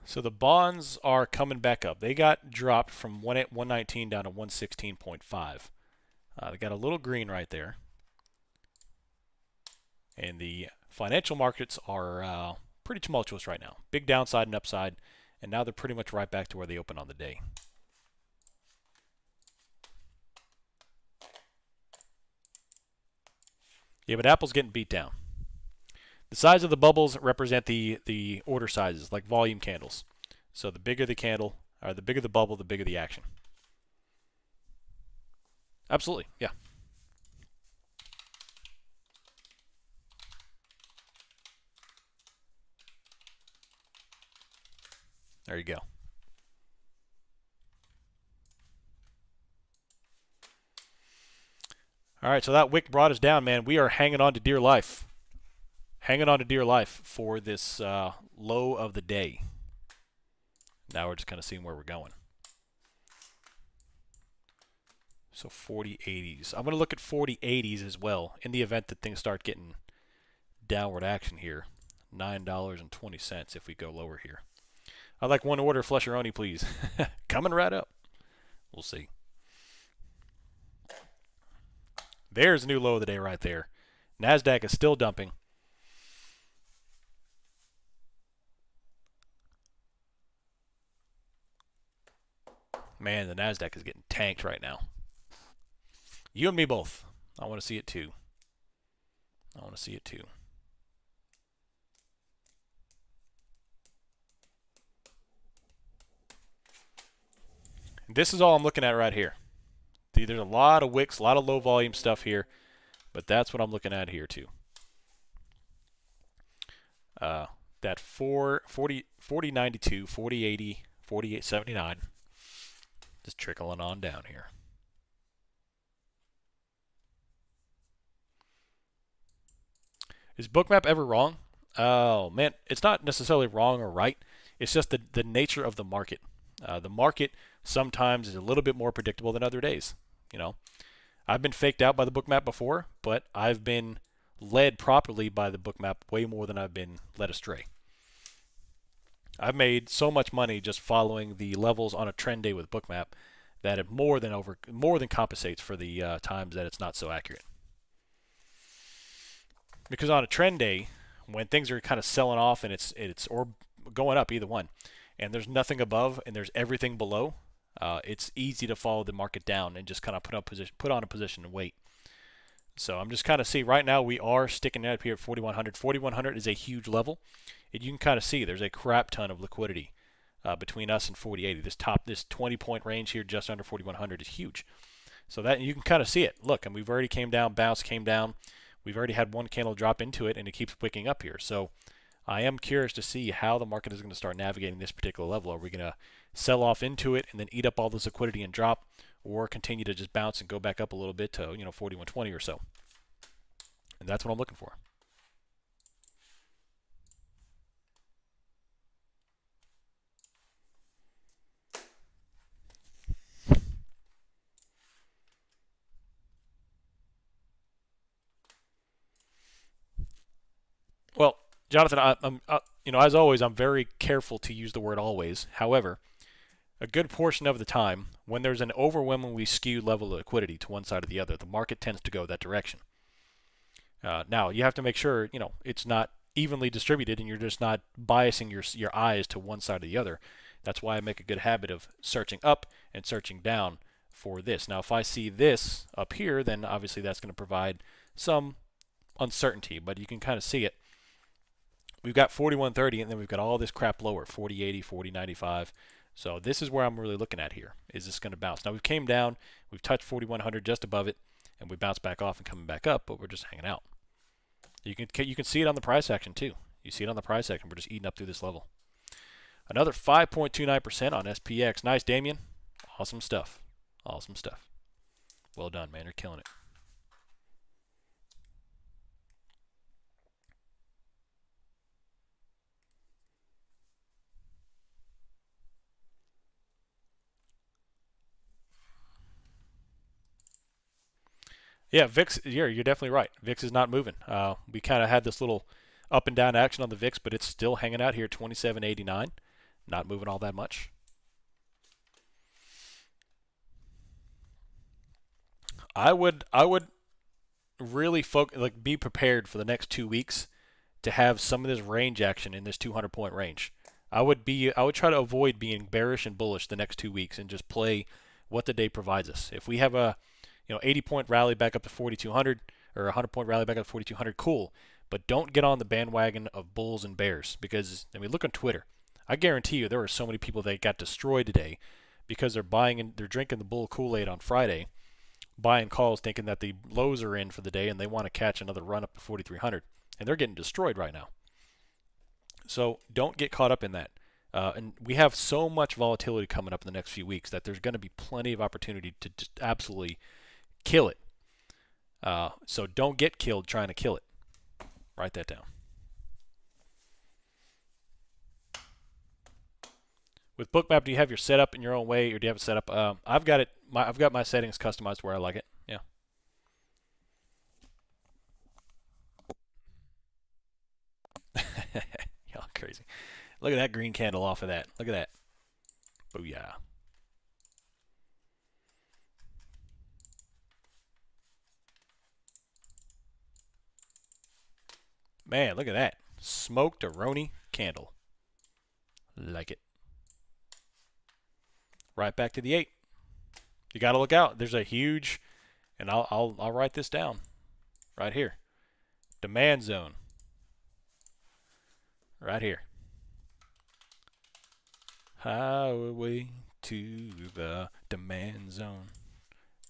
So the bonds are coming back up. They got dropped from 119 down to 116.5. They got a little green right there. And the financial markets are pretty tumultuous right now. Big downside and upside. And now they're pretty much right back to where they opened on the day. Yeah, but Apple's getting beat down. The size of the bubbles represent the order sizes, like volume candles. So the bigger the candle, or the bigger the bubble, the bigger the action. Absolutely, yeah. There you go. All right, so that wick brought us down, man. We are hanging on to dear life. Hanging on to dear life for this low of the day. Now we're just kind of seeing where we're going. So 4080s. I'm going to look at 4080s as well in the event that things start getting downward action here. $9.20 if we go lower here. I'd like one order Flesheroni, please. Coming right up. We'll see. There's a new low of the day right there. Nasdaq is still dumping. Man, the Nasdaq is getting tanked right now. You and me both. I want to see it too. I want to see it too. This is all I'm looking at right here. There's a lot of wicks, a lot of low volume stuff here, but that's what I'm looking at here too. That 4092, 4080, 4879, just trickling on down here. Is Bookmap ever wrong? Oh man, it's not necessarily wrong or right. It's just the nature of the market. The market sometimes is a little bit more predictable than other days. You know, I've been faked out by the Bookmap before, but I've been led properly by the Bookmap way more than I've been led astray. I've made so much money just following the levels on a trend day with Bookmap that it more than compensates for the times that it's not so accurate. Because on a trend day, when things are kind of selling off and it's or going up, either one, and there's nothing above and there's everything below, it's easy to follow the market down and just kind of put on a position and wait. So I'm just kind of see right now we are sticking up here at 4,100. 4,100 is a huge level. And you can kind of see there's a crap ton of liquidity between us and 4080. This 20-point range here just under 4,100 is huge. So that you can kind of see it. Look, and we've already came down, bounced, came down. We've already had one candle drop into it, and it keeps wicking up here. So I am curious to see how the market is going to start navigating this particular level. Are we going to sell off into it and then eat up all this liquidity and drop, or continue to just bounce and go back up a little bit to 4120 or so? And that's what I'm looking for. Well, Jonathan, I'm as always, I'm very careful to use the word always. However, a good portion of the time, when there's an overwhelmingly skewed level of liquidity to one side or the other, the market tends to go that direction. Now, you have to make sure it's not evenly distributed and you're just not biasing your eyes to one side or the other. That's why I make a good habit of searching up and searching down for this. Now, if I see this up here, then obviously that's going to provide some uncertainty, but you can kind of see it. We've got 4130, and then we've got all this crap lower, 4080, 4095. So this is where I'm really looking at here. Is this going to bounce? Now, we've came down, we've touched 4100 just above it, and we bounced back off and coming back up, but we're just hanging out. You can see it on the price action too. You see it on the price action. We're just eating up through this level. Another 5.29% on SPX. Nice, Damien. Awesome stuff. Awesome stuff. Well done, man. You're killing it. Yeah, VIX, you're definitely right. VIX is not moving. We kind of had this little up and down action on the VIX, but it's still hanging out here, 27.89. Not moving all that much. I would really be prepared for the next 2 weeks to have some of this range action in this 200-point range. I would try to avoid being bearish and bullish the next 2 weeks and just play what the day provides us. If we have a 80-point rally back up to 4,200 or a 100-point rally back up to 4,200, cool. But don't get on the bandwagon of bulls and bears, because look on Twitter. I guarantee you there are so many people that got destroyed today because they're drinking the bull Kool-Aid on Friday, buying calls thinking that the lows are in for the day and they want to catch another run up to 4,300, and they're getting destroyed right now. So don't get caught up in that. And we have so much volatility coming up in the next few weeks that there's going to be plenty of opportunity to just absolutely kill it. So don't get killed trying to kill it. Write that down. With Bookmap, do you have your setup in your own way, or do you have it set up? I've got my settings customized where I like it. Yeah. Y'all crazy. Look at that green candle off of that. Look at that. Booyah. Man, look at that. Smoked Aroni candle. Like it. Right back to the 8. You got to look out. There's a huge, and I'll write this down right here. Demand zone. Right here. Highway to the demand zone.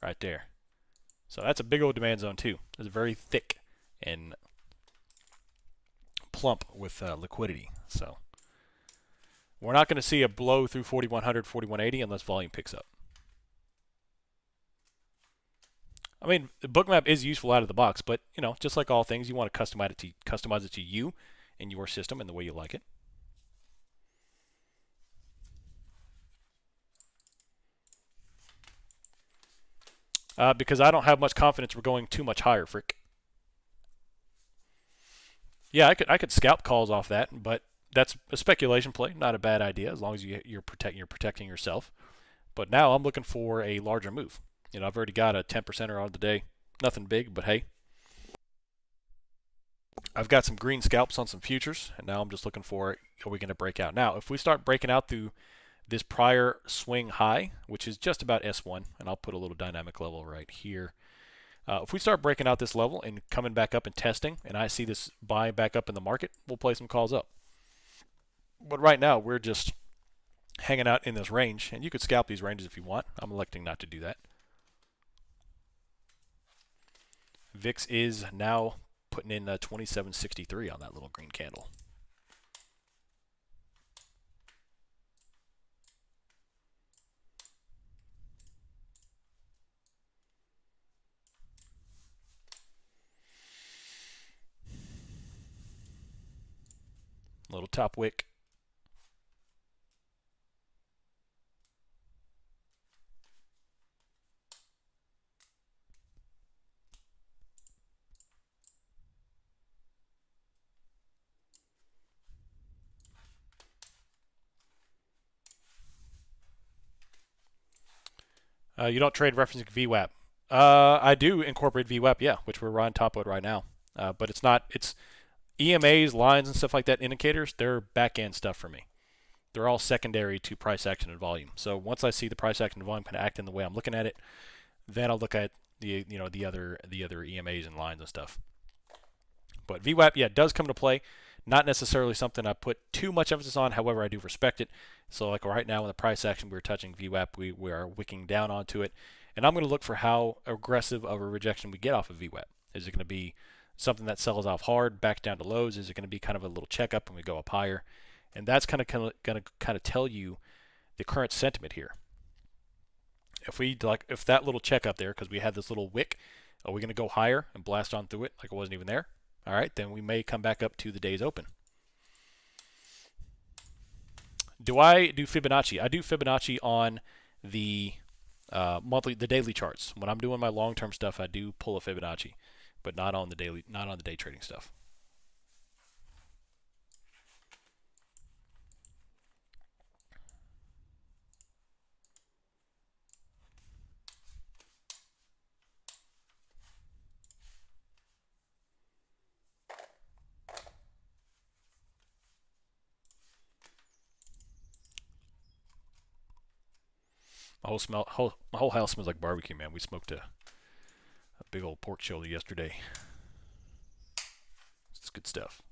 Right there. So that's a big old demand zone too. It's very thick and plump with liquidity. So we're not going to see a blow through 4,100, 4,180 unless volume picks up. The Bookmap is useful out of the box, but just like all things, you want to customize it to you and your system and the way you like it. Because I don't have much confidence we're going too much higher, Frick. Yeah, I could scalp calls off that, but that's a speculation play, not a bad idea as long as you're protecting yourself. But now I'm looking for a larger move. I've already got a 10%er on the day. Nothing big, but hey. I've got some green scalps on some futures, and now I'm just looking for, are we going to break out? Now, if we start breaking out through this prior swing high, which is just about S1, and I'll put a little dynamic level right here. If we start breaking out this level and coming back up and testing, and I see this buy back up in the market, we'll play some calls up. But right now, we're just hanging out in this range, and you could scalp these ranges if you want. I'm electing not to do that. VIX is now putting in 2763 on that little green candle. Little top wick. You don't trade referencing VWAP. I do incorporate VWAP, yeah, which we're on top of it right now. But it's not, it's EMAs, lines, and stuff like that, indicators, they're back-end stuff for me. They're all secondary to price action and volume. So once I see the price action and volume kind of acting the way I'm looking at it, then I'll look at the the other EMAs and lines and stuff. But VWAP, yeah, does come to play. Not necessarily something I put too much emphasis on. However, I do respect it. So like right now in the price action, we're touching VWAP. We are wicking down onto it. And I'm going to look for how aggressive of a rejection we get off of VWAP. Is it going to be something that sells off hard, back down to lows? Is it going to be kind of a little checkup and we go up higher? And that's going to tell you the current sentiment here. If that little check up there, because we had this little wick, are we going to go higher and blast on through it like it wasn't even there? All right, then we may come back up to the day's open. Do I do Fibonacci? I do Fibonacci on the the daily charts. When I'm doing my long-term stuff, I do pull a Fibonacci, but not on the day trading stuff. My whole house smells like barbecue, man. We smoked a big old pork shoulder yesterday. It's good stuff.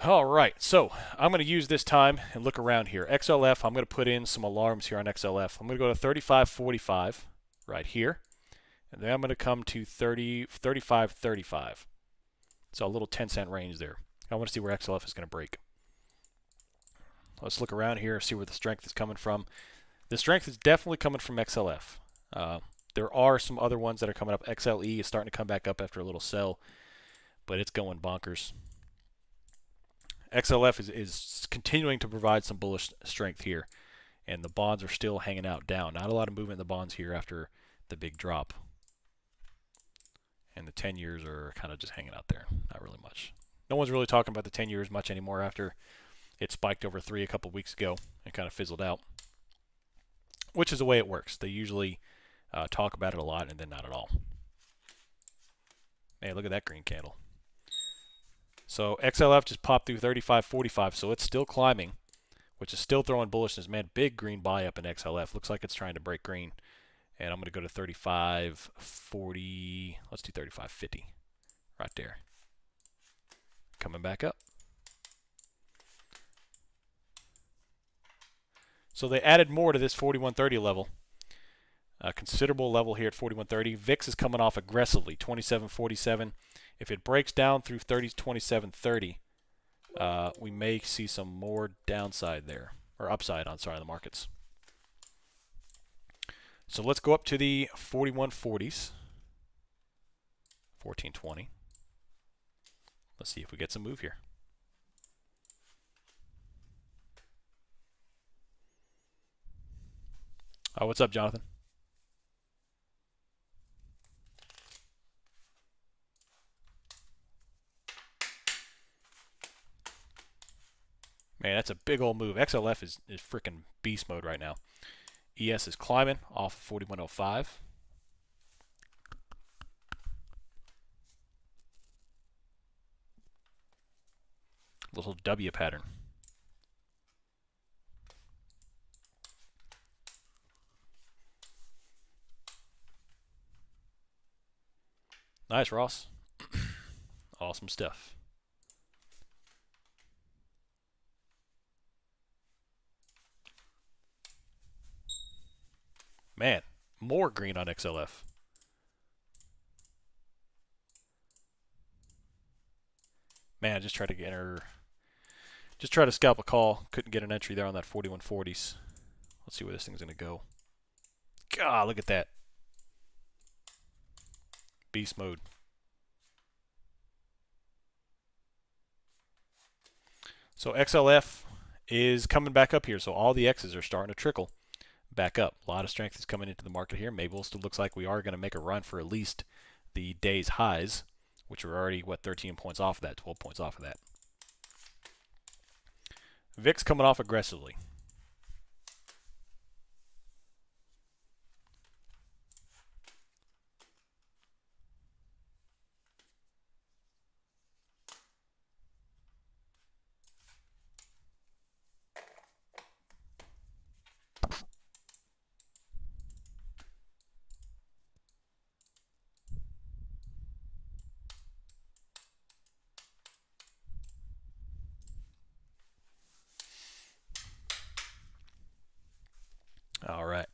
All right, so I'm going to use this time and look around here. XLF, I'm going to put in some alarms here on XLF. I'm going to go to 35.45 right here, and then I'm going to come to 35.35. So a little 10-cent range there. I want to see where XLF is going to break. Let's look around here, see where the strength is coming from. The strength is definitely coming from XLF. There are some other ones that are coming up. XLE is starting to come back up after a little sell, but it's going bonkers. XLF is continuing to provide some bullish strength here, and the bonds are still hanging out down. Not a lot of movement in the bonds here after the big drop. And the 10 years are kind of just hanging out there. Not really much. No one's really talking about the 10 years much anymore after it spiked over 3 a couple weeks ago and kind of fizzled out, which is the way it works. They usually talk about it a lot and then not at all. Hey, look at that green candle. So XLF just popped through 35.45, so it's still climbing, which is still throwing bullishness. Man, big green buy up in XLF. Looks like it's trying to break green. And I'm going to go to 35.40. Let's do 35.50 right there. Coming back up. So they added more to this 41.30 level. A considerable level here at 41.30. VIX is coming off aggressively, 27.47. If it breaks down through 27.30, we may see some more downside there, or upside on the markets. So let's go up to the 41.40s, 14.20. Let's see if we get some move here. What's up, Jonathan? Man, that's a big old move. XLF is freaking beast mode right now. ES is climbing off of 4105. Little W pattern. Nice, Ross. Awesome stuff. Man, more green on XLF. Man, I just tried to get her. Just try to scalp a call. Couldn't get an entry there on that 4140s. Let's see where this thing's going to go. God, look at that. Beast mode. So XLF is coming back up here. So all the X's are starting to trickle back up. A lot of strength is coming into the market here. Mabel still looks like we are going to make a run for at least the day's highs, which are already, 13 points off of that, 12 points off of that. VIX coming off aggressively. All right.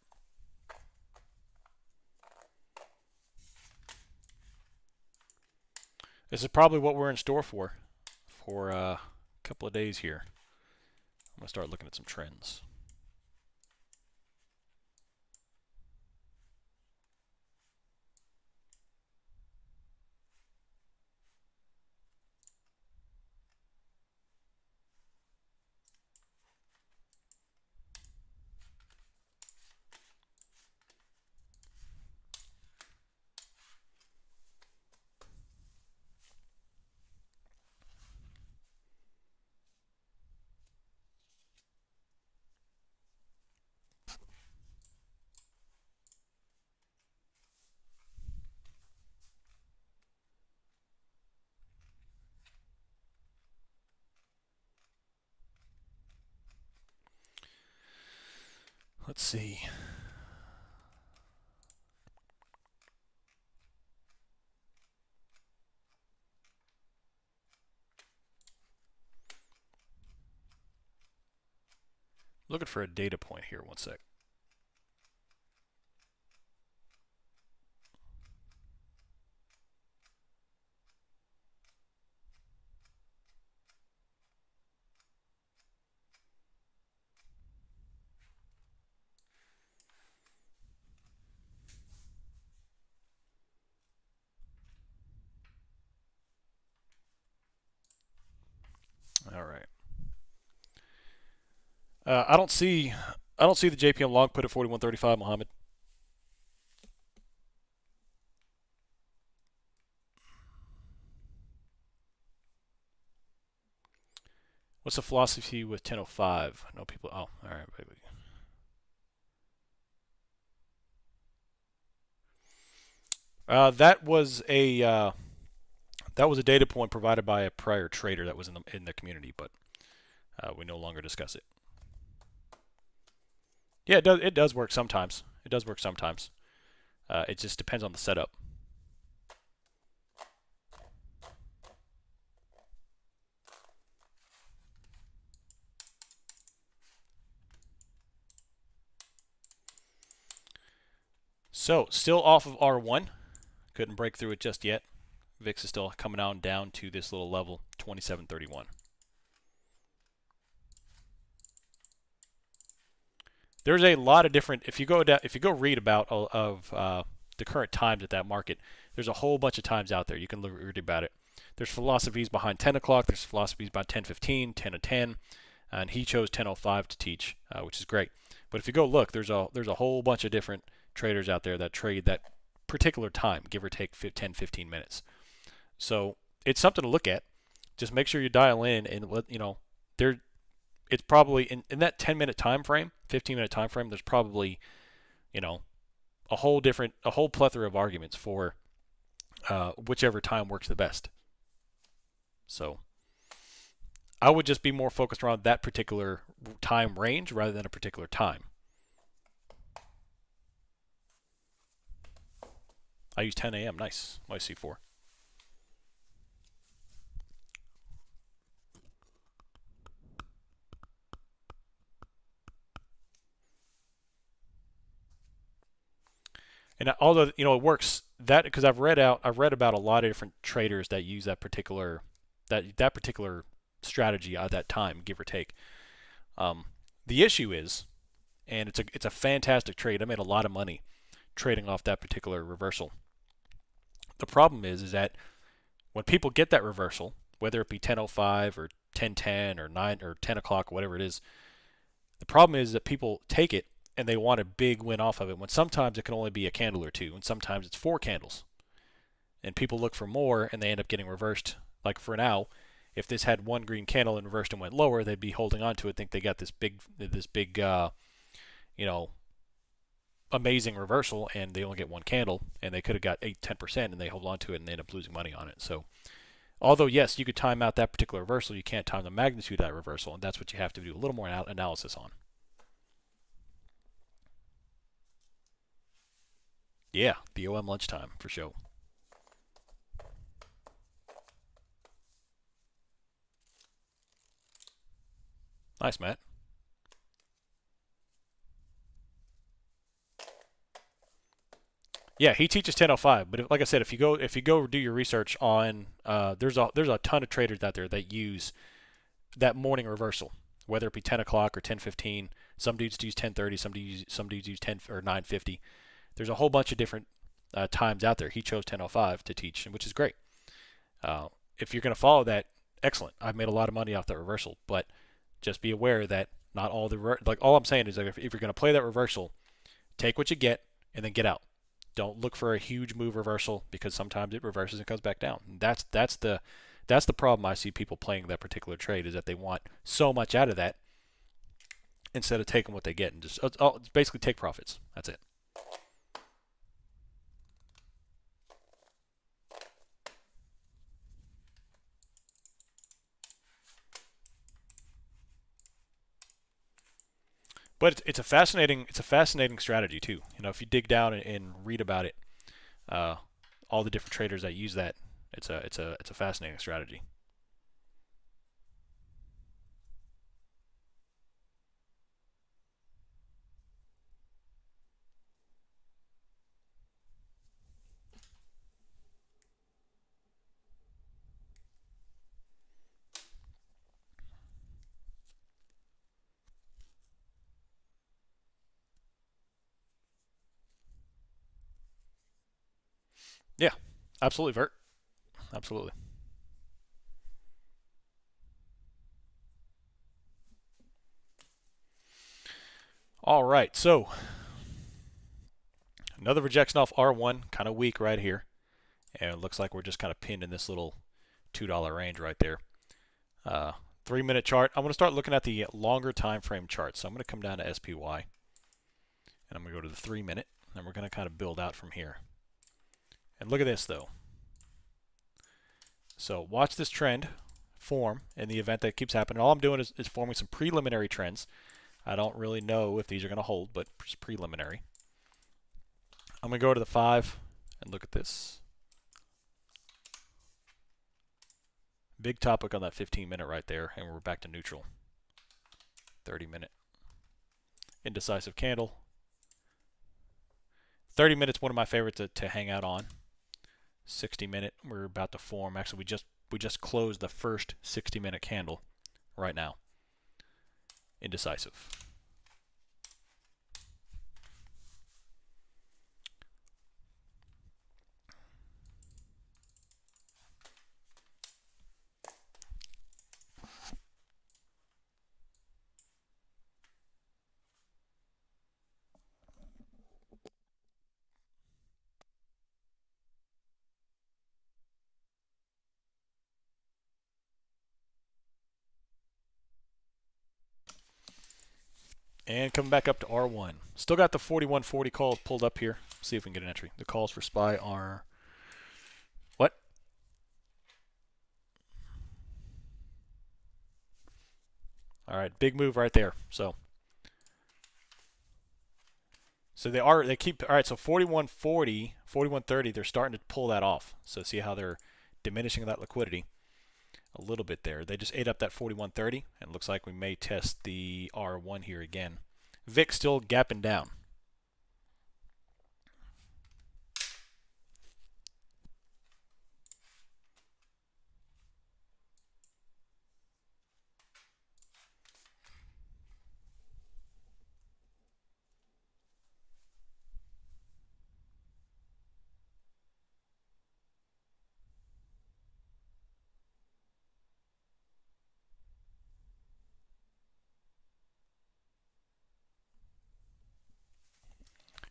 This is probably what we're in store for a couple of days here. I'm going to start looking at some trends. Let's see. Looking for a data point here. One sec. All right. I don't see the JPM long put at 41.35, Mohammed. What's the philosophy with 10.05? No people. Oh, all right. Baby. That was a data point provided by a prior trader that was in the community, but we no longer discuss it. Yeah, it does work sometimes. It does work sometimes. It just depends on the setup. So, still off of R1. Couldn't break through it just yet. VIX is still coming on down to this little level, 27.31. There's a lot of different. If you go read about the current times at that market, there's a whole bunch of times out there. You can read about it. There's philosophies behind 10 o'clock. There's philosophies about 10:15, 10:10, and he chose 10:05 to teach, which is great. But if you go look, there's a whole bunch of different traders out there that trade that particular time, give or take 10, 15 minutes. So it's something to look at. Just make sure you dial in and let there. It's probably in that 10-minute time frame, 15-minute time frame. There's probably a whole plethora of arguments for whichever time works the best. So I would just be more focused around that particular time range rather than a particular time. I use 10 a.m. Nice. YC4. And although it works that because I've read about a lot of different traders that use that particular strategy at that time, give or take. The issue is, and it's a fantastic trade. I made a lot of money trading off that particular reversal. The problem is that when people get that reversal, whether it be 10:05 or 10:10 or 9 or 10 o'clock, whatever it is, the problem is that people take it and they want a big win off of it when sometimes it can only be a candle or two, and sometimes it's 4 candles. And people look for more and they end up getting reversed. Like for now, if this had one green candle and reversed and went lower, they'd be holding on to it, think they got this big amazing reversal, and they only get one candle, and they could have got 8-10%, and they hold on to it and they end up losing money on it. So although yes, you could time out that particular reversal, you can't time the magnitude of that reversal, and that's what you have to do a little more analysis on. Yeah, the OM lunchtime for sure. Nice, Matt. Yeah, he teaches 10:05, but like I said, if you go do your research on, there's a ton of traders out there that use that morning reversal, whether it be 10 o'clock or 10:15. Some dudes use 10:30, some dudes use 10 or 9:50. There's a whole bunch of different times out there. He chose 10:05 to teach, which is great. If you're going to follow that, excellent. I've made a lot of money off that reversal, but just be aware that not all all I'm saying is that if you're going to play that reversal, take what you get and then get out. Don't look for a huge move reversal because sometimes it reverses and comes back down. That's the problem I see people playing that particular trade, is that they want so much out of that instead of taking what they get and just basically take profits. That's it. But it's a fascinating strategy too. If you dig down and read about it, all the different traders that use that, it's a fascinating strategy. Yeah, absolutely, Vert. Absolutely. All right, so another rejection off R1, kind of weak right here, and it looks like we're just kind of pinned in this little $2 range right there. 3-minute chart. I'm going to start looking at the longer time frame chart. So I'm going to come down to SPY, and I'm going to go to the 3-minute, and we're going to kind of build out from here. And look at this though. So watch this trend form in the event that keeps happening. All I'm doing is forming some preliminary trends. I don't really know if these are going to hold, but it's preliminary. I'm going to go to the 5 and look at this. Big topic on that 15-minute right there, and we're back to neutral. 30-minute. Indecisive candle. 30 minutes, one of my favorites to hang out on. 60-minute, we're about to form. Actually, we just closed the first 60-minute candle right now. Indecisive. And coming back up to R1. Still got the 4140 call pulled up here. See if we can get an entry. The calls for SPY are what? All right, big move right there. So they keep, all right, so 4140, 4130, they're starting to pull that off. So see how they're diminishing that liquidity a little bit there. They just ate up that 4130, and it looks like we may test the R1 here again. VIX still gapping down.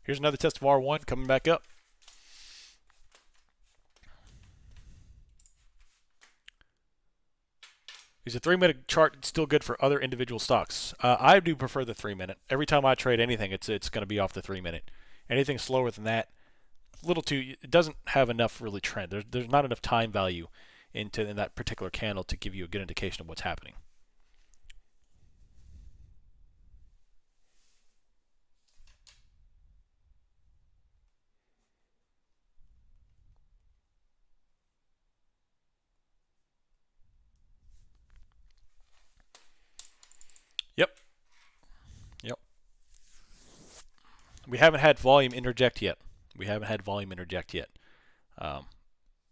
Here's another test of R1 coming back up. Is a 3-minute chart still good for other individual stocks? I do prefer the 3-minute. Every time I trade anything, it's going to be off the 3-minute. Anything slower than that, it doesn't have enough really trend. There's not enough time value in that particular candle to give you a good indication of what's happening. Yep. We haven't had volume interject yet.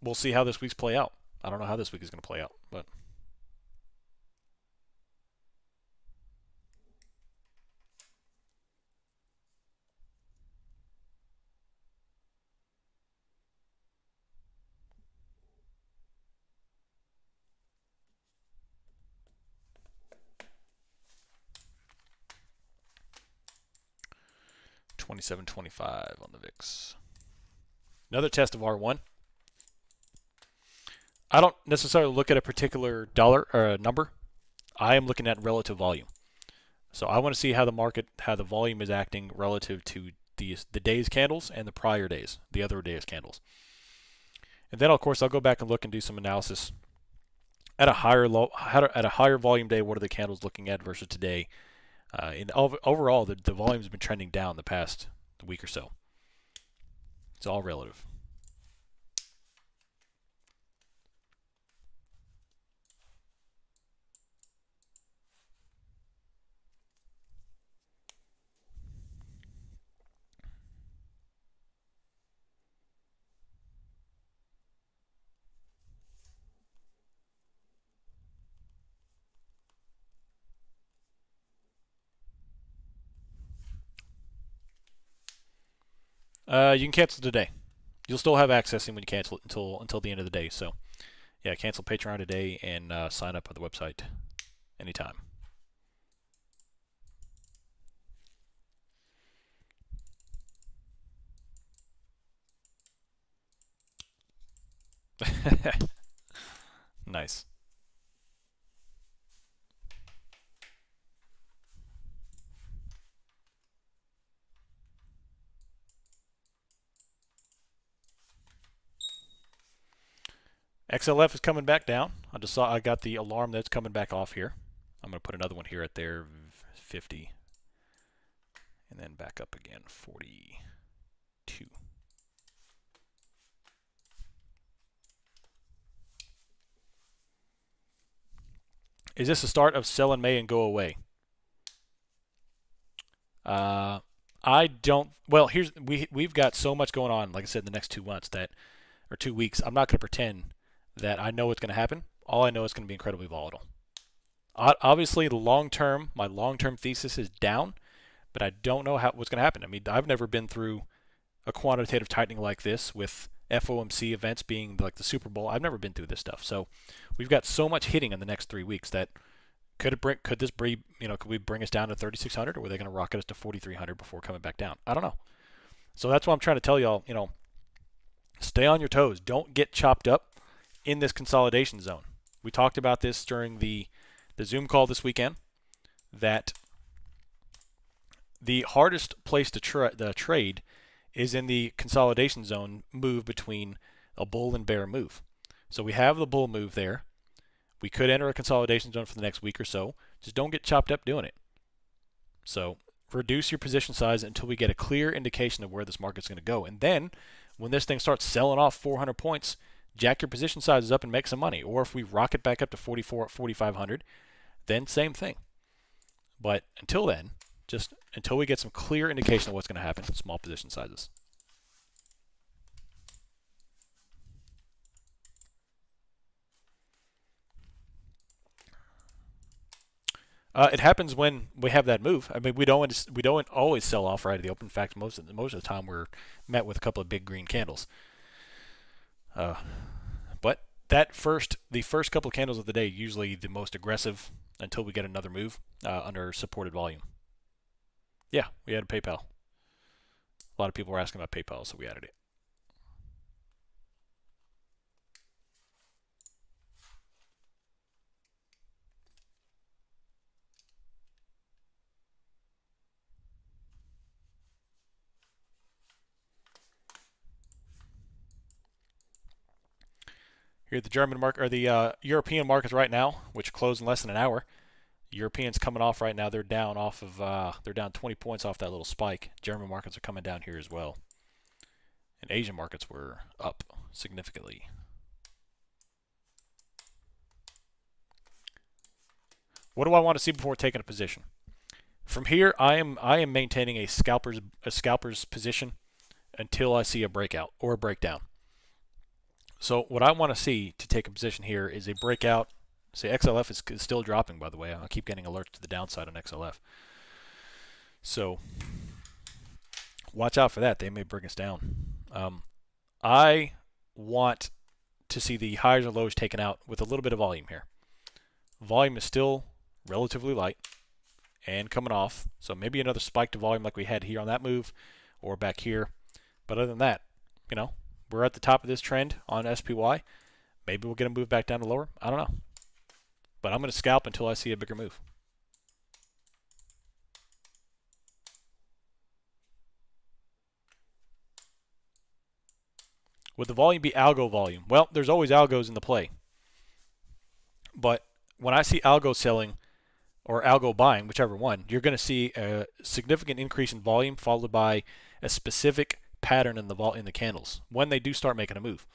We'll see how this week's play out. I don't know how this week is going to play out, but 27.25 on the VIX. Another test of R1. I don't necessarily look at a particular dollar or a number. I am looking at relative volume. So I want to see how the volume is acting relative to the day's candles and the prior days, the other day's candles. And then, of course, I'll go back and look and do some analysis at a higher volume day. What are the candles looking at versus today? Overall, the volume has been trending down the past week or so. It's all relative. You can cancel today. You'll still have access when you cancel it until the end of the day. So, yeah, cancel Patreon today and sign up at the website anytime. Nice. XLF is coming back down. I got the alarm that's coming back off here. I'm going to put another one here at there, 50. And then back up again, 42. Is this the start of sell in May and go away? I don't. Well, we've got so much going on. Like I said, in the next 2 months or 2 weeks, I'm not going to pretend that I know what's going to happen. All I know is going to be incredibly volatile. Obviously, my long-term thesis is down, but I don't know what's going to happen. I mean, I've never been through a quantitative tightening like this with FOMC events being like the Super Bowl. I've never been through this stuff. So we've got so much hitting in the next 3 weeks that could we bring us down to 3,600, or were they going to rocket us to 4,300 before coming back down? I don't know. So that's what I'm trying to tell y'all. Stay on your toes. Don't get chopped up in this consolidation zone. We talked about this during the Zoom call this weekend, that the hardest place to trade is in the consolidation zone move between a bull and bear move. So we have the bull move there. We could enter a consolidation zone for the next week or so. Just don't get chopped up doing it. So reduce your position size until we get a clear indication of where this market's going to go. And then when this thing starts selling off 400 points, jack your position sizes up and make some money. Or if we rocket back up to 4,500, then same thing. But until then, just until we get some clear indication of what's going to happen, small position sizes. It happens when we have that move. I mean, we don't always sell off right at the open. In fact, most of the time we're met with a couple of big green candles. But the first couple of candles of the day usually the most aggressive until we get another move under supported volume. Yeah, we added PayPal. A lot of people were asking about PayPal, so we added it. Here at the German market or the European markets right now, which closed in less than an hour. Europeans coming off right now. They're down they're down 20 points off that little spike. German markets are coming down here as well. And Asian markets were up significantly. What do I want to see before taking a position? From here, I am maintaining a scalper's position until I see a breakout or a breakdown. So what I want to see to take a position here is a breakout. Say XLF is still dropping, by the way. I keep getting alerts to the downside on XLF. So watch out for that. They may bring us down. I want to see the highs or lows taken out with a little bit of volume here. Volume is still relatively light and coming off. So maybe another spike to volume like we had here on that move or back here. But other than that, we're at the top of this trend on SPY. Maybe we'll get a move back down to lower. I don't know. But I'm going to scalp until I see a bigger move. Would the volume be algo volume? Well, there's always algos in the play. But when I see algo selling or algo buying, whichever one, you're going to see a significant increase in volume followed by a specific pattern in the candles when they do start making a move.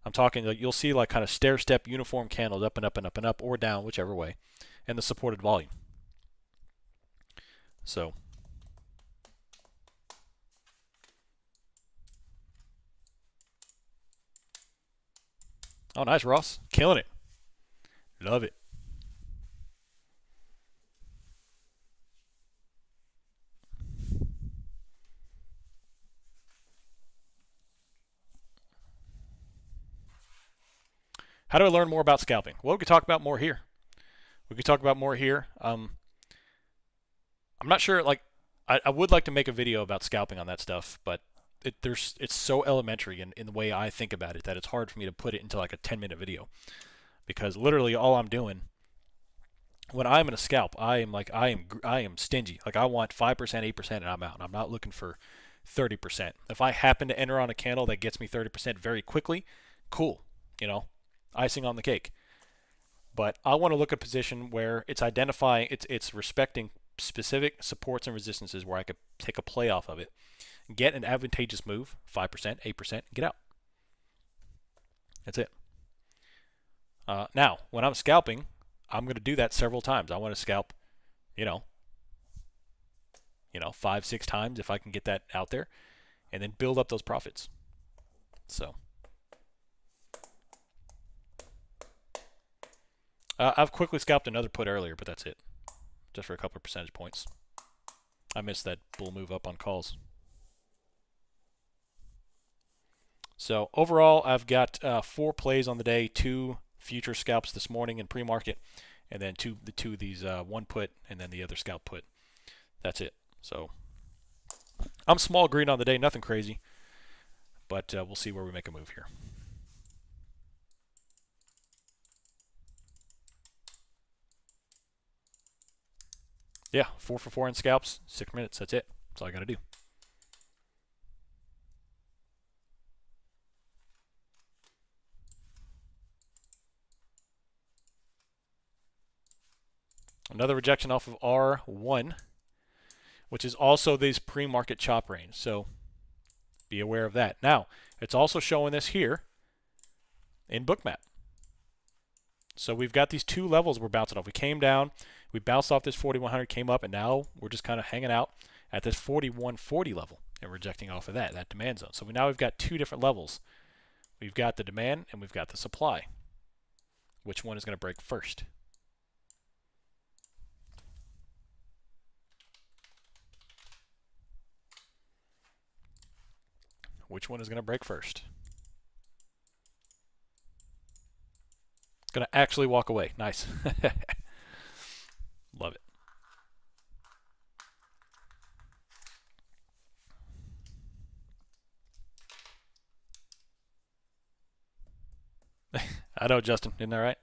I'm talking like you'll see like kind of stair-step uniform candles up and up and up and up or down, whichever way, and the supported volume. So oh, nice, Ross. Killing it. Love it. How do I learn more about scalping? Well, we could talk about more here. I'm not sure. Like, I would like to make a video about scalping on that stuff, but it's so elementary in the way I think about it that it's hard for me to put it into like a 10-minute video. Because literally all I'm doing when I'm in a scalp, I am stingy. Like I want 5%, 8%, and I'm out. And I'm not looking for 30%. If I happen to enter on a candle that gets me 30% very quickly, cool. Icing on the cake. But I want to look at a position where it's identifying, it's respecting specific supports and resistances where I could take a play off of it, get an advantageous move, 5%, 8%, and get out. That's it. Now, when I'm scalping, I'm going to do that several times. I want to scalp, 5, 6 times if I can get that out there, and then build up those profits. So. I've quickly scalped another put earlier, but that's it. Just for a couple of percentage points. I missed that bull move up on calls. So overall, I've got 4 plays on the day, 2 future scalps this morning in pre-market, and then two of these, one put and then the other scalp put. That's it. So I'm small green on the day, nothing crazy, but we'll see where we make a move here. Yeah, 4 for 4 in scalps, 6 minutes. That's it. That's all I got to do. Another rejection off of R1, which is also this pre-market chop range. So be aware of that. Now, it's also showing this here in Bookmap. So we've got these two levels we're bouncing off. We came down, we bounced off this 4100, came up, and now we're just kind of hanging out at this 4140 level and rejecting off of that demand zone. So now we've got two different levels. We've got the demand and we've got the supply. Which one is going to break first? Which one is going to break first? It's going to actually walk away. Nice. Love it. I know, Justin. Isn't that right?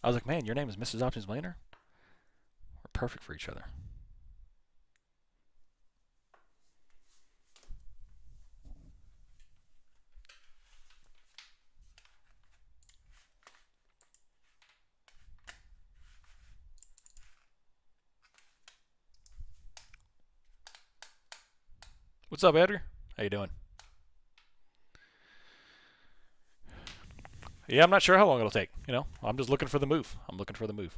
I was like, man, your name is Mrs. OptionsMillionaire? We're perfect for each other. What's up, Edgar? How you doing? Yeah, I'm not sure how long it'll take. You know, I'm just looking for the move. I'm looking for the move.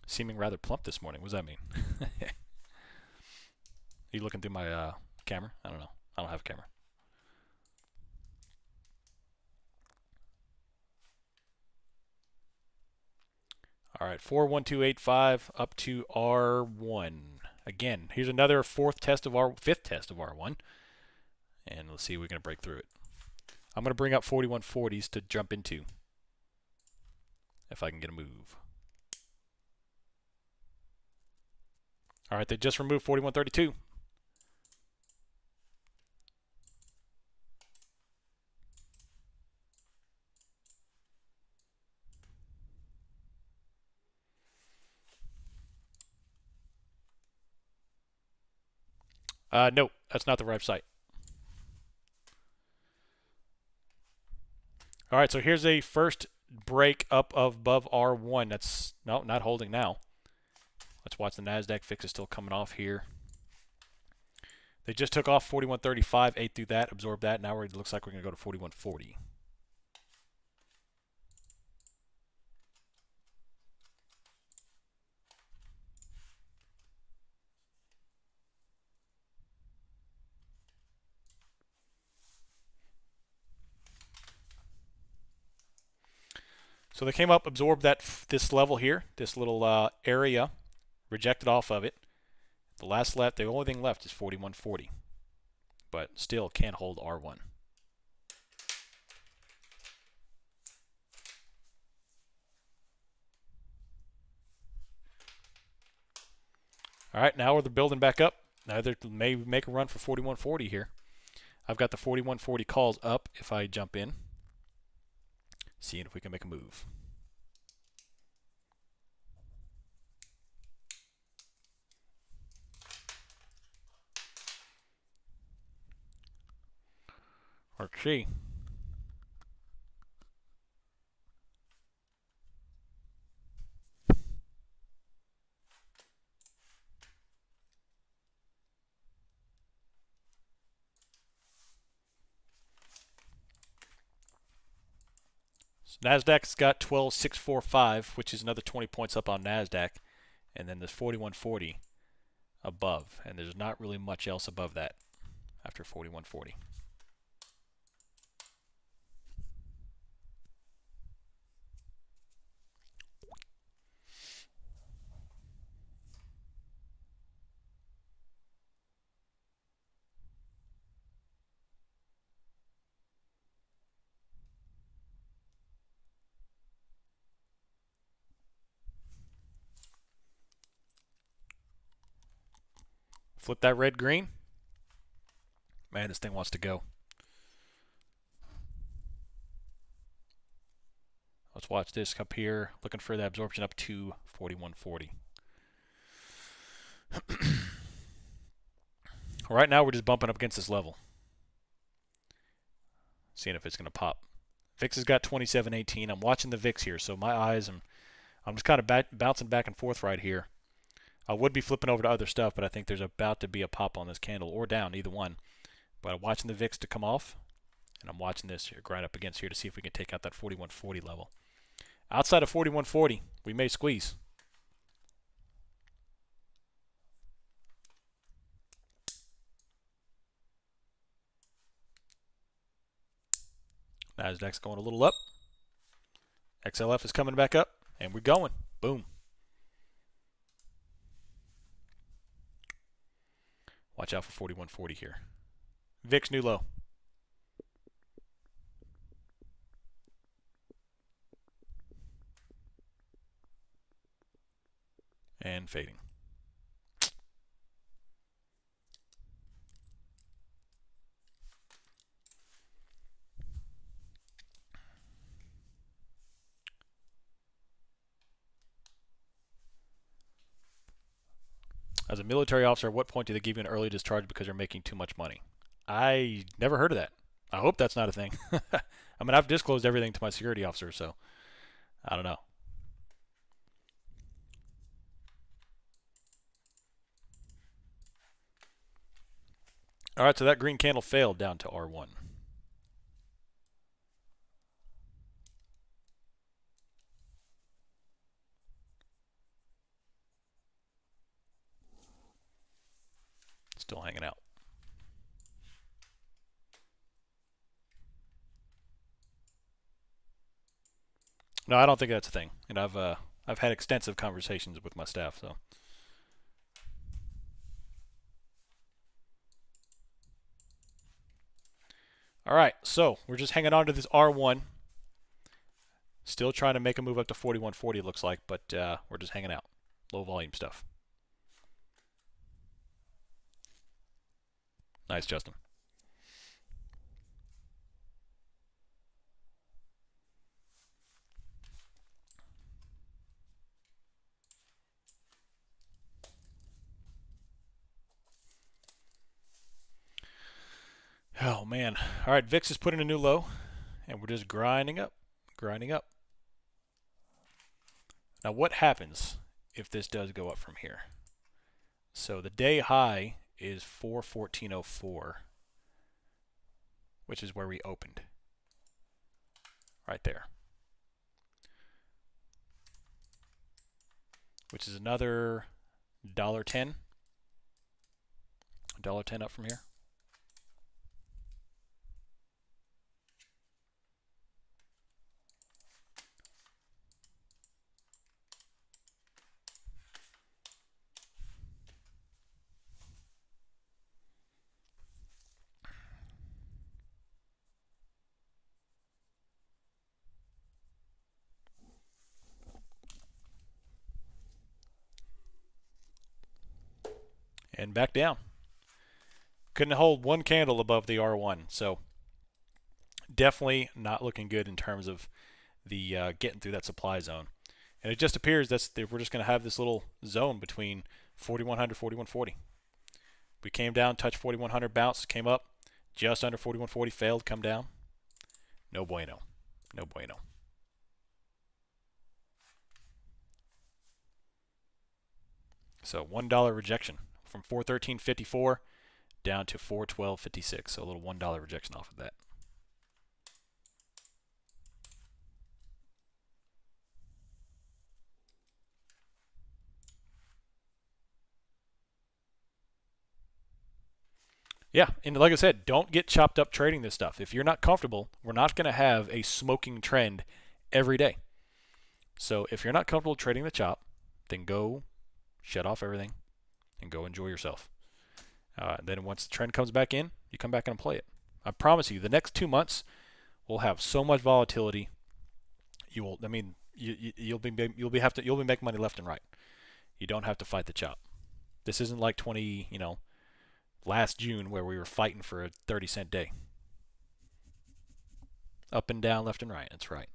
Seeming rather plump this morning. What does that mean? Are you looking through my camera? I don't know. I don't have a camera. All right, 41285 up to R1. Again, here's another fifth test of R1. And let's see if we can break through it. I'm going to bring up 4140s to jump into if I can get a move. All right, they just removed 4132. Nope, that's not the right site. All right, so here's a first break up above R1. That's not holding now. Let's watch the Nasdaq fix. Is still coming off here. They just took off 4135, ate through that, absorbed that. Now it looks like we're going to go to 4140. So they came up, absorbed this level here, this little area, rejected off of it. The only thing left is 4140, but still can't hold R1. All right, now we're building back up. Now they may make a run for 4140 here. I've got the 4140 calls up if I jump in. Seeing if we can make a move. Okay. Nasdaq's got 12,645, which is another 20 points up on Nasdaq, and then there's 4140 above, and there's not really much else above that after 4140. Flip that red green. Man, this thing wants to go. Let's watch this up here. Looking for the absorption up to 4140. Right now we're just bumping up against this level. Seeing if it's going to pop. VIX has got 2718. I'm watching the VIX here, so my eyes, I'm just kind of bouncing back and forth right here. I would be flipping over to other stuff, but I think there's about to be a pop on this candle, or down, either one. But I'm watching the VIX to come off, and I'm watching this here, grind up against here to see if we can take out that 4140 level. Outside of 4140, we may squeeze. Nasdaq's going a little up. XLF is coming back up, and we're going. Boom. Watch out for 4140 here. VIX new low. And fading. As a military officer, at what point do they give you an early discharge because you're making too much money? I never heard of that. I hope that's not a thing. I mean, I've disclosed everything to my security officer, so I don't know. All right, so that green candle failed down to R1. Still hanging out. No, I don't think that's a thing. And I've had extensive conversations with my staff, so. All right, so we're just hanging on to this R1. Still trying to make a move up to 4140, it looks like, but we're just hanging out. Low volume stuff. Nice, Justin. Oh, man. All right, VIX is putting a new low, and we're just grinding up, grinding up. Now, what happens if this does go up from here? So the day high is 414.04, which is where we opened. Right there. Which is another $1.10. $1.10 up from here. And back down. Couldn't hold one candle above the R1, so definitely not looking good in terms of the getting through that supply zone. And it just appears that we're just going to have this little zone between 4100 4140. We came down, touched 4100, bounced, came up just under 4140, failed, come down. No bueno. No bueno. So $1 rejection from 413.54 down to 412.56. So a little $1 rejection off of that. Yeah, and like I said, don't get chopped up trading this stuff. If you're not comfortable, we're not going to have a smoking trend every day. So if you're not comfortable trading the chop, then go shut off everything and go enjoy yourself. Then once the trend comes back in, you come back and play it. I promise you, the next 2 months will have so much volatility. You will. I mean, you'll be making money left and right. You don't have to fight the chop. This isn't like last June where we were fighting for a 30-cent day. Up and down, left and right. That's right.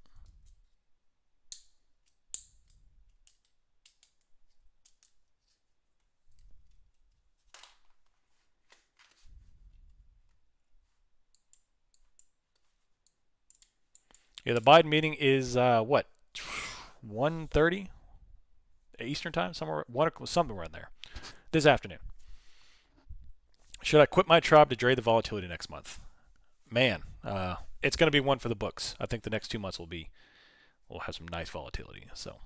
Yeah, the Biden meeting is what, 1:30 Eastern time, somewhere in there this afternoon. Should I quit my job to trade the volatility next month? Man, it's going to be one for the books. I think the next 2 months we'll have some nice volatility. So.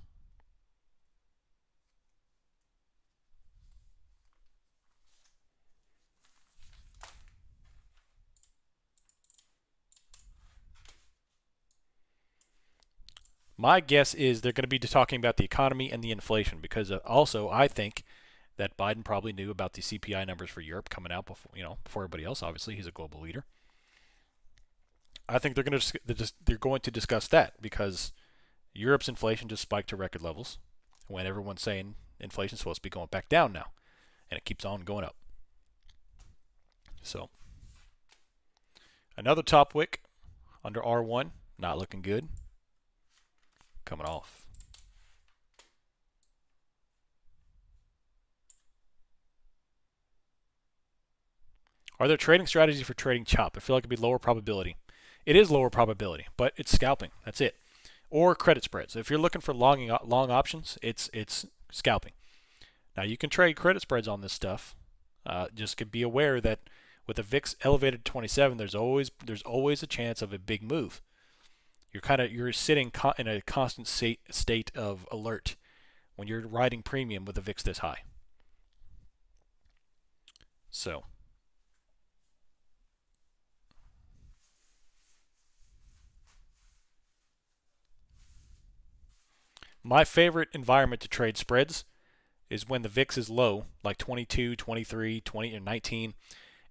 My guess is they're going to be talking about the economy and the inflation because also I think that Biden probably knew about the CPI numbers for Europe coming out before everybody else. Obviously, he's a global leader. I think they're going to discuss that because Europe's inflation just spiked to record levels when everyone's saying inflation's supposed to be going back down now, and it keeps on going up. So another top wick under R1, not looking good. Coming off. Are there trading strategies for trading chop? I feel like it'd be lower probability. It is lower probability, but it's scalping. That's it. Or credit spreads. If you're looking for long options, it's scalping. Now you can trade credit spreads on this stuff. Just be aware that with the VIX elevated to 27, there's always a chance of a big move. You're sitting in a constant state of alert when you're riding premium with the VIX this high. So my favorite environment to trade spreads is when the VIX is low, like 22, 23, 20, or 19.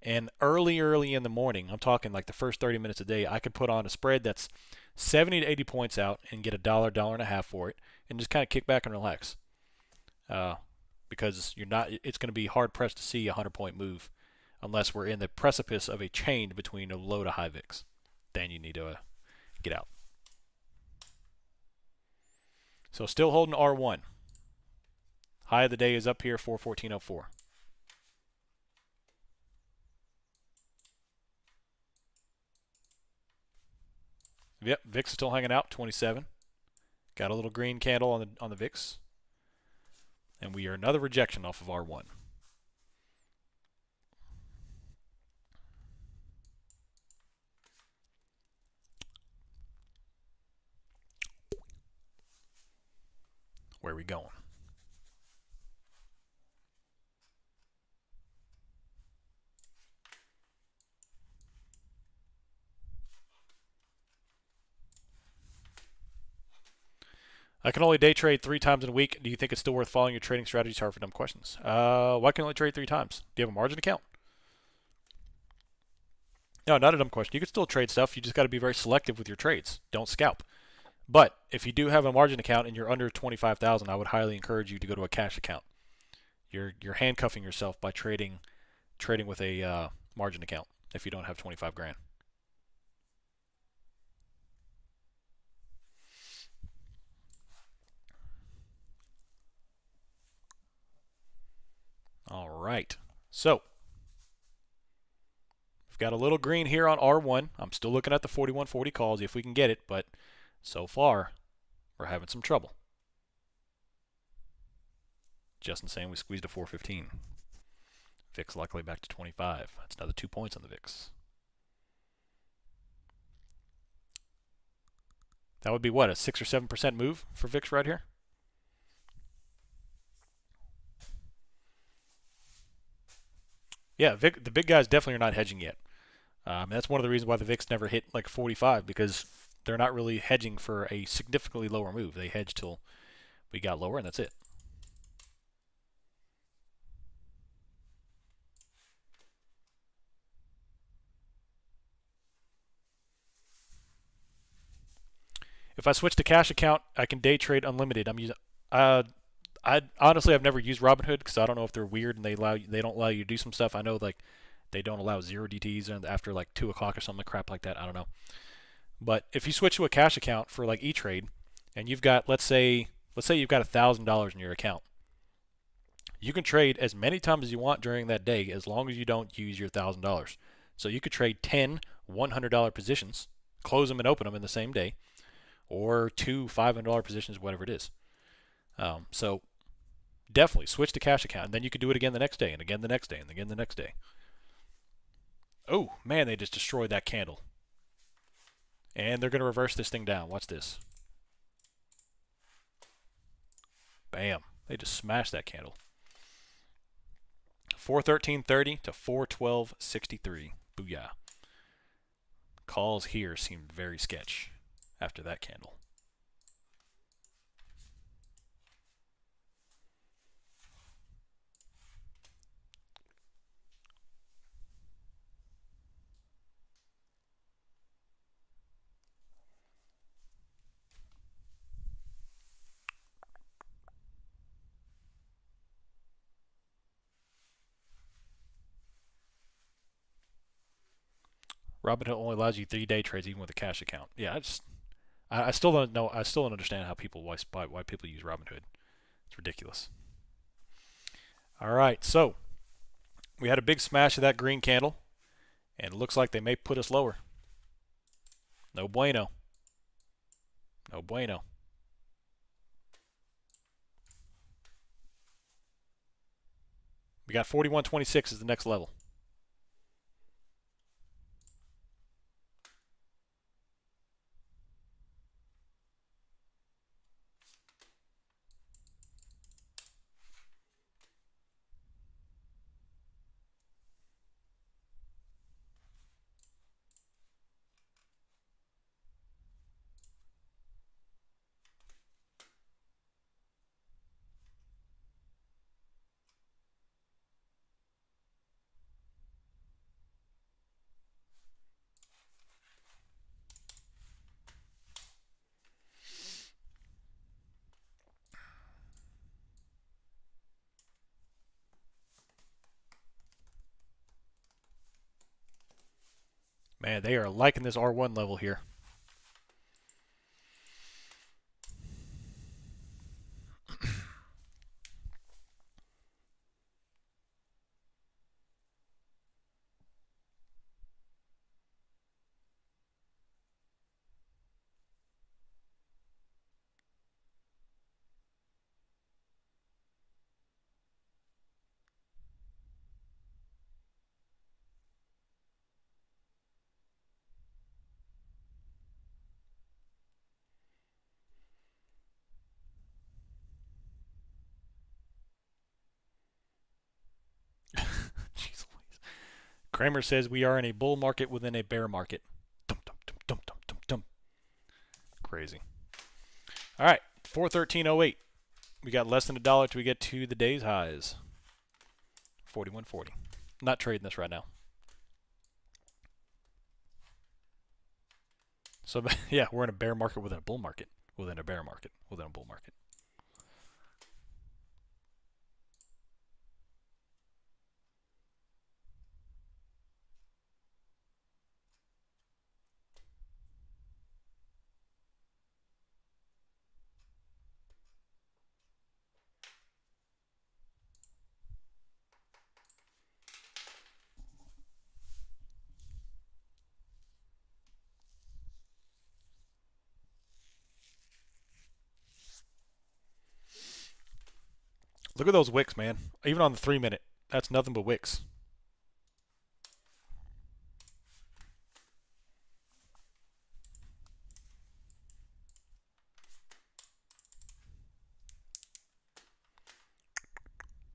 And early in the morning, I'm talking like the first 30 minutes a day, I could put on a spread that's 70 to 80 points out and get $1, $1.50 for it, and just kind of kick back and relax. Because it's going to be hard pressed to see a 100-point move unless we're in the precipice of a change between a low to high VIX. Then you need to get out. So still holding R1. High of the day is up here, 414.04. Yep, VIX is still hanging out, 27. Got a little green candle on the VIX. And we are another rejection off of R1. Where are we going? I can only day trade 3 times in a week. Do you think it's still worth following your trading strategy? Sorry for dumb questions. Why can you only trade 3 times? Do you have a margin account? No, not a dumb question. You can still trade stuff. You just got to be very selective with your trades. Don't scalp. But if you do have a margin account and you're under 25,000, I would highly encourage you to go to a cash account. You're handcuffing yourself by trading with a margin account if you don't have 25 grand. All right. So we've got a little green here on R1. I'm still looking at the 4140 calls if we can get it, but so far we're having some trouble. Justin saying we squeezed a 415. VIX luckily back to 25. That's another 2 points on the VIX. That would be what, a 6 or 7% move for VIX right here? Yeah, the big guys definitely are not hedging yet. That's one of the reasons why the VIX never hit like 45 because they're not really hedging for a significantly lower move. They hedge till we got lower, and that's it. If I switch to cash account, I can day trade unlimited. I'm using. I've never used Robinhood because I don't know if they're weird and they don't allow you to do some stuff. I know like they don't allow 0 DTs and after like 2 o'clock or something crap like that. I don't know. But if you switch to a cash account for like E-Trade, and you've got let's say you've got $1,000 in your account, you can trade as many times as you want during that day as long as you don't use your $1,000. So you could trade 10 $100 positions, close them and open them in the same day, or two $500 positions, whatever it is. So definitely switch to cash account, and then you could do it again the next day, and again the next day, and again the next day. Oh, man, they just destroyed that candle. And they're going to reverse this thing down. Watch this. Bam. They just smashed that candle. 413.30 to 412.63. Booyah. Calls here seem very sketch after that candle. Robinhood only allows you 3-day trades even with a cash account. Yeah, I still don't know. I still don't understand how why people use Robinhood. It's ridiculous. All right, so we had a big smash of that green candle, and it looks like they may put us lower. No bueno. No bueno. We got 41.26 as the next level. Man, they are liking this R1 level here. Jeez Louise. Kramer says we are in a bull market within a bear market. Dum, dum, dum, dum, dum, dum, dum. Crazy. All right, 413.08. We got less than $1 till we get to the day's highs. 41.40. Not trading this right now. So yeah, we're in a bear market within a bull market, within a bear market, within a bull market. Look at those wicks, man. Even on the 3-minute, that's nothing but wicks.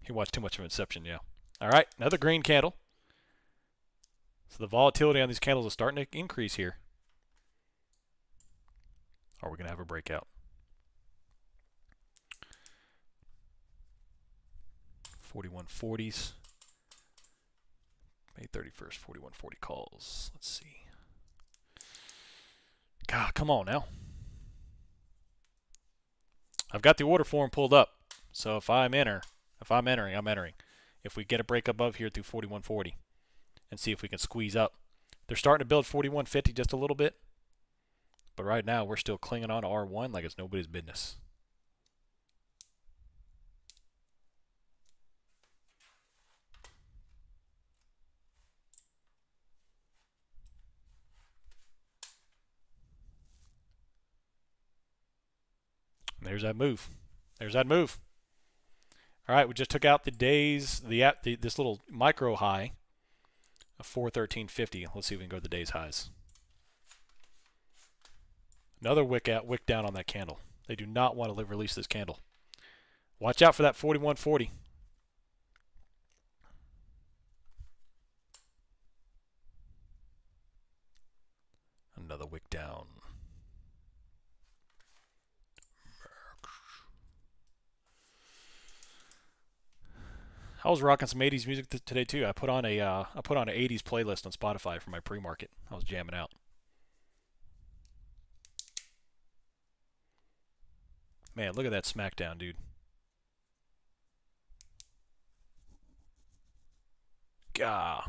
He watched too much of Inception, yeah. All right, another green candle. So the volatility on these candles is starting to increase here. Or we're going to have a breakout. 41.40s. May 31st, 41.40 calls. Let's see. God, come on now. I've got the order form pulled up. So if I'm entering, I'm entering. If we get a break above here through 41.40 and see if we can squeeze up. They're starting to build 41.50 just a little bit. But right now, we're still clinging on to R1 like it's nobody's business. There's that move. There's that move. All right, we just took out this little micro high of 413.50. Let's see if we can go to the day's highs. Another wick down on that candle. They do not want to release this candle. Watch out for that 41.40. Another wick down. I was rocking some 80s music today too. I put on an 80s playlist on Spotify for my pre-market. I was jamming out. Man, look at that smackdown, dude. Gah.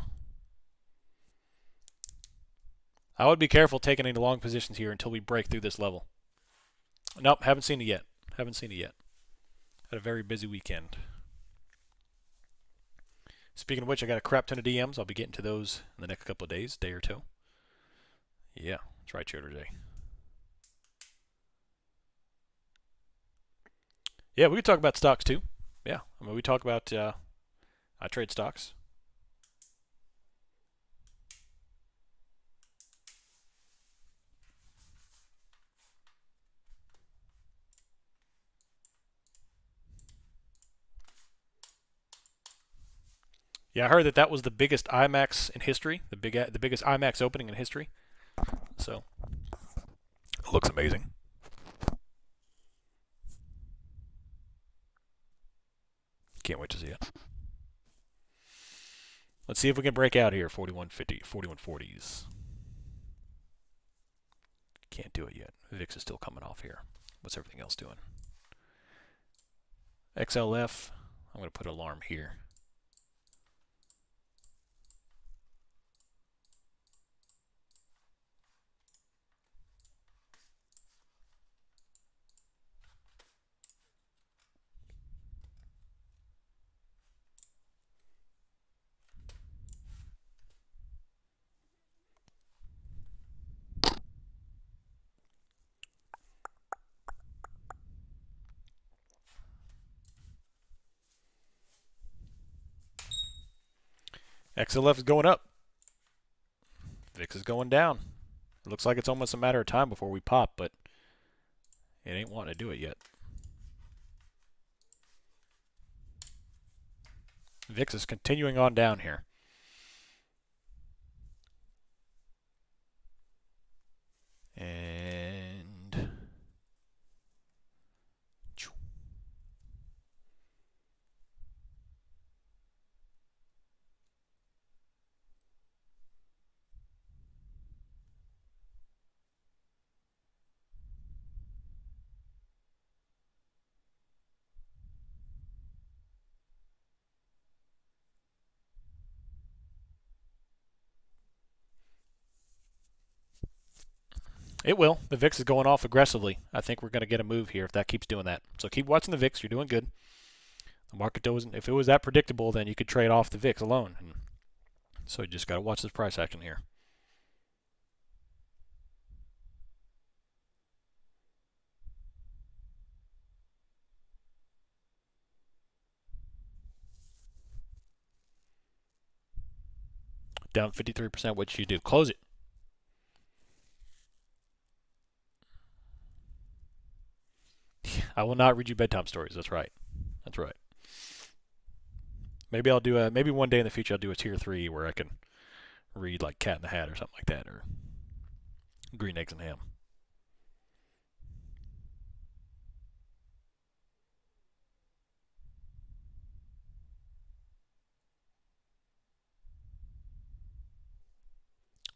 I would be careful taking any long positions here until we break through this level. Nope, haven't seen it yet. Had a very busy weekend. Speaking of which, I got a crap ton of DMs. I'll be getting to those in the next couple of days, day or two. Yeah, that's right, Trader Day. Yeah, we could talk about stocks too. Yeah, I mean, we talk about, I trade stocks. Yeah, I heard that was the biggest IMAX in history, the biggest IMAX opening in history. So, it looks amazing. Can't wait to see it. Let's see if we can break out here. 41.50, 41.40s. Can't do it yet. VIX is still coming off here. What's everything else doing? XLF. I'm going to put an alarm here. XLF is going up. VIX is going down. It looks like it's almost a matter of time before we pop, but it ain't wanting to do it yet. VIX is continuing on down here. And it will. The VIX is going off aggressively. I think we're going to get a move here if that keeps doing that. So keep watching the VIX. You're doing good. The market doesn't. If it was that predictable, then you could trade off the VIX alone. And so you just got to watch this price action here. Down 53%. What should you do? Close it. I will not read you bedtime stories. That's right. That's right. Maybe I'll do maybe one day in the future I'll do a tier 3 where I can read like Cat in the Hat or something like that, or Green Eggs and Ham.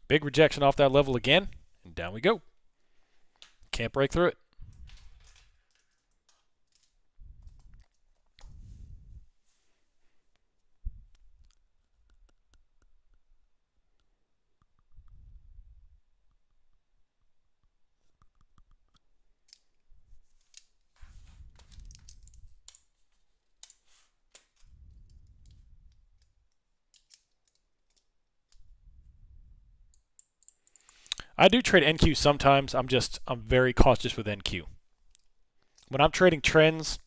Big rejection off that level again, and down we go. Can't break through it. I do trade NQ sometimes. I'm very cautious with NQ. when I'm trading trends,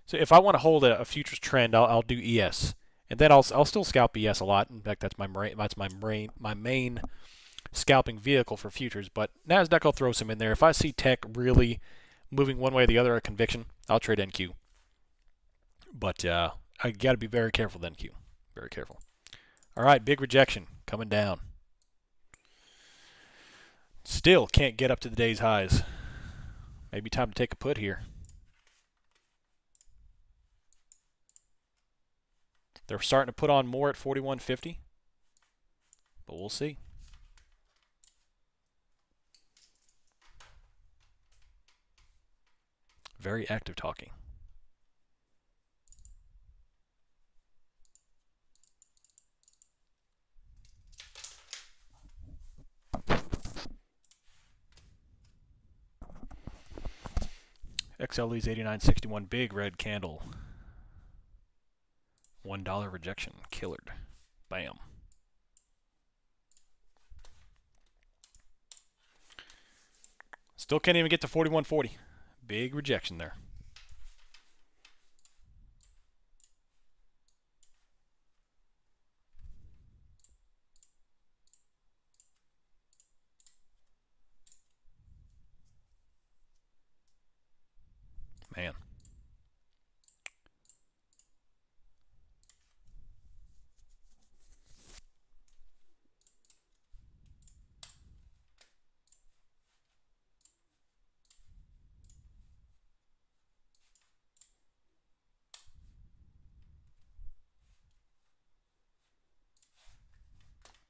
so if I want to hold a futures trend, I'll do ES, and then I'll still scalp ES a lot. In fact, that's my main scalping vehicle for futures. But Nasdaq, I'll throw some in there. If I see tech really moving one way or the other, a conviction, I'll trade NQ. But I got to be very careful with NQ. Very careful. All right, big rejection coming down. Still can't get up to the day's highs. Maybe time to take a put here. They're starting to put on more at 41.50, but we'll see. Very active talking. XLE's 89.61, big red candle. $1 rejection, killered. Bam. Still can't even get to 41.40. Big rejection there. Man.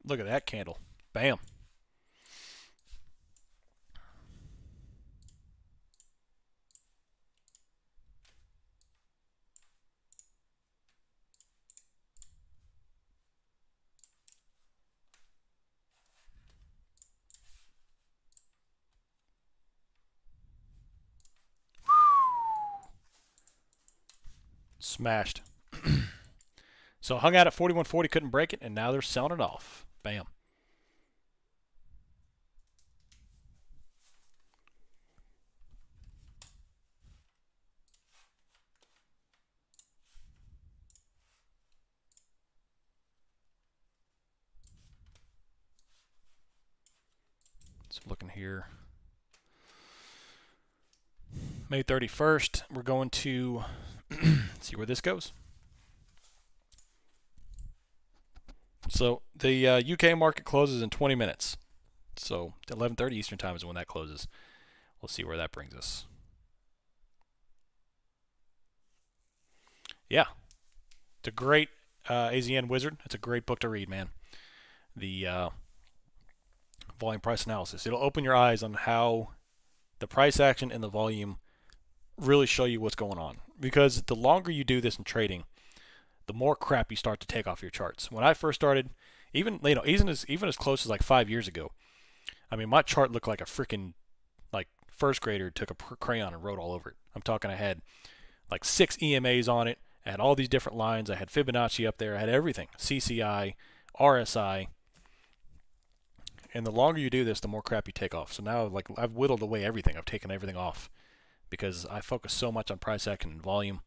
Look at that candle. Bam. Smashed. So hung out at 41.40, couldn't break it, and now they're selling it off. Bam. So looking here. May 31st, we're going to see where this goes. So the UK market closes in 20 minutes. So 11:30 Eastern time is when that closes. We'll see where that brings us. Yeah, it's a great AZN Wizard. It's a great book to read, man. The volume price analysis. It'll open your eyes on how the price action and the volume really show you what's going on. Because the longer you do this in trading, the more crap you start to take off your charts. When I first started, even as close as like 5 years ago, I mean, my chart looked like a freaking like first grader took a crayon and wrote all over it. I'm talking, I had like 6 EMAs on it. I had all these different lines. I had Fibonacci up there. I had everything. CCI, RSI. And the longer you do this, the more crap you take off. So now, like, I've whittled away everything. I've taken everything off because I focus so much on price action and volume.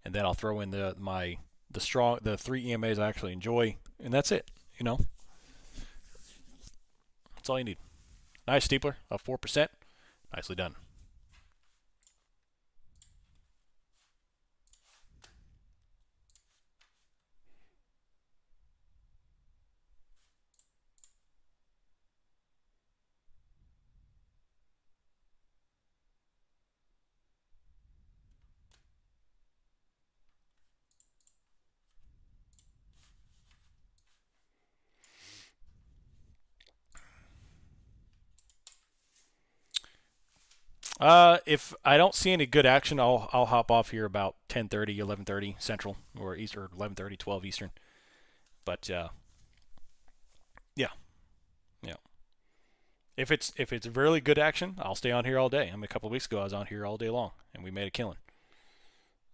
And then I'll throw in the 3 EMAs I actually enjoy, and that's it. You know, that's all you need. Nice steepler of 4%. Nicely done. If I don't see any good action, I'll hop off here about 10:30, 11:30 Central or Eastern, 11:30, 12 Eastern. But yeah. If it's really good action, I'll stay on here all day. I mean, a couple of weeks ago, I was on here all day long, and we made a killing.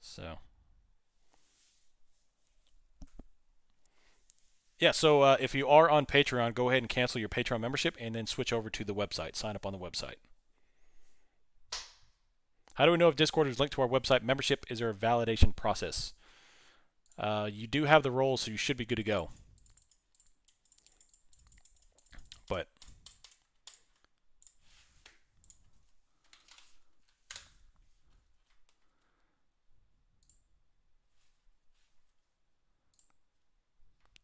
So yeah. So if you are on Patreon, go ahead and cancel your Patreon membership, and then switch over to the website. Sign up on the website. How do we know if Discord is linked to our website membership? Is there a validation process? You do have the role, so you should be good to go. But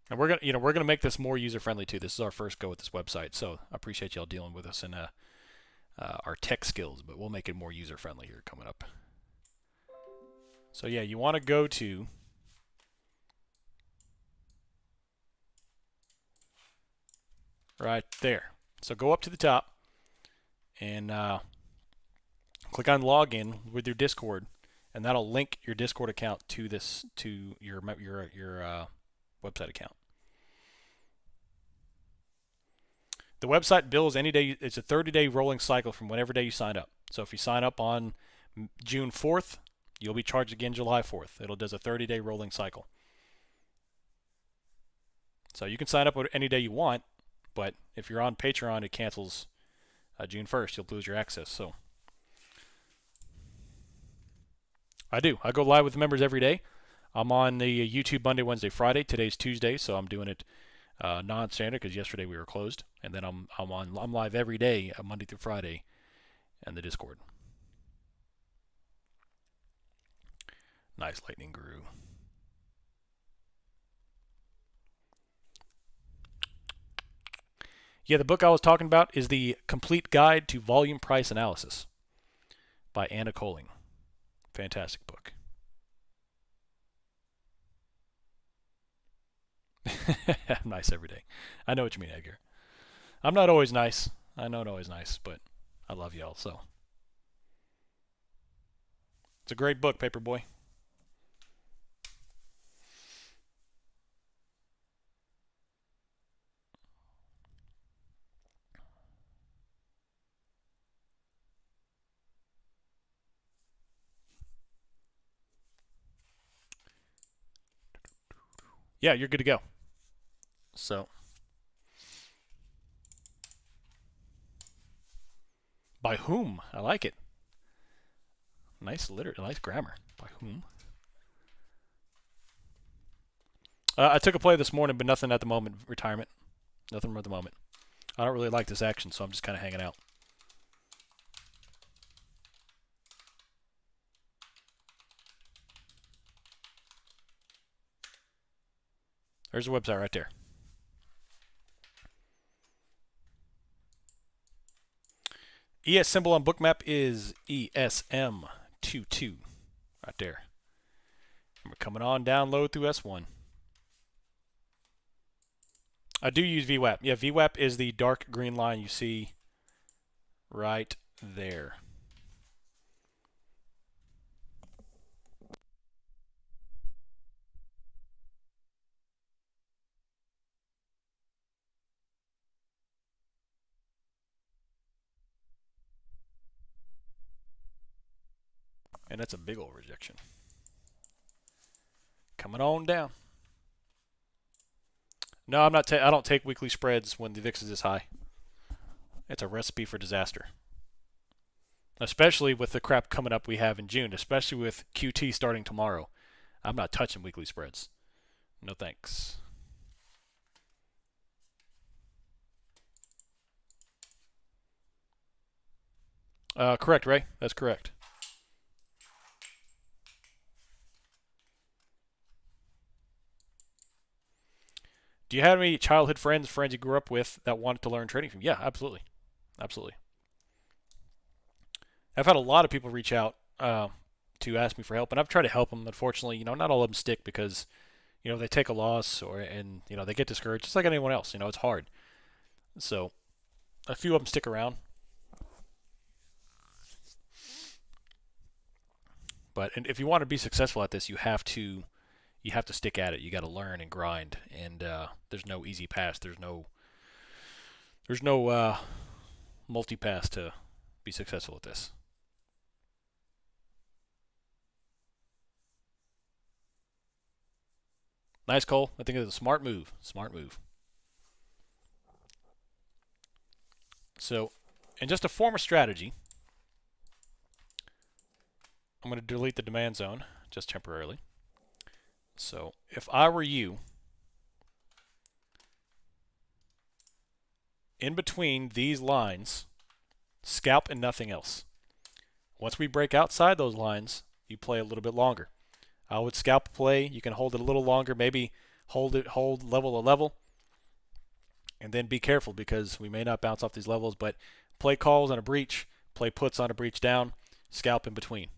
and we're gonna make this more user friendly too. This is our first go with this website, so I appreciate y'all dealing with us and our tech skills, but we'll make it more user friendly here coming up. So yeah, you want to go to right there. So go up to the top and click on login with your Discord, and that'll link your Discord account to your website account. The website bills any day. It's a 30-day rolling cycle from whatever day you sign up. So if you sign up on June 4th, you'll be charged again July 4th. It does a 30-day rolling cycle. So you can sign up any day you want, but if you're on Patreon, it cancels June 1st. You'll lose your access. So I go live with members every day. I'm on the YouTube Monday, Wednesday, Friday. Today's Tuesday, so I'm doing it non-standard because yesterday we were closed. And then I'm live every day, Monday through Friday, in the Discord. Nice lightning grew. Yeah, the book I was talking about is The Complete Guide to Volume Price Analysis by Anna Coling. Fantastic book. I'm nice every day. I know what you mean, Edgar. I'm not always nice. I know not always nice, but I love y'all, so. It's a great book, Paperboy. Yeah, you're good to go. So. By whom? I like it. Nice grammar. By whom? I took a play this morning, but nothing at the moment. Retirement. Nothing at the moment. I don't really like this action, so I'm just kind of hanging out. There's the website right there. ES symbol on Bookmap is ESM22. Right there. And we're coming on down low through S1. I do use VWAP. Yeah, VWAP is the dark green line you see right there. And that's a big old rejection. Coming on down. No, I'm not. I don't take weekly spreads when the VIX is this high. It's a recipe for disaster. Especially with the crap coming up we have in June. Especially with QT starting tomorrow. I'm not touching weekly spreads. No thanks. Correct, Ray. That's correct. Do you have any childhood friends you grew up with that wanted to learn trading from you? Yeah, absolutely. Absolutely. I've had a lot of people reach out to ask me for help, and I've tried to help them. Unfortunately, not all of them stick because, they take a loss and they get discouraged. Just like anyone else, it's hard. So, a few of them stick around. But if you want to be successful at this, you have to stick at it. You got to learn and grind, and there's no easy pass. There's no multi-pass to be successful at this. Nice, Cole. I think it's a smart move. Smart move. So, and just a form of strategy, I'm going to delete the demand zone just temporarily. So if I were you, in between these lines, scalp and nothing else. Once we break outside those lines, you play a little bit longer. I would scalp play. You can hold it a little longer, maybe hold level to level, and then be careful because we may not bounce off these levels, but play calls on a breach, play puts on a breach down, scalp in between.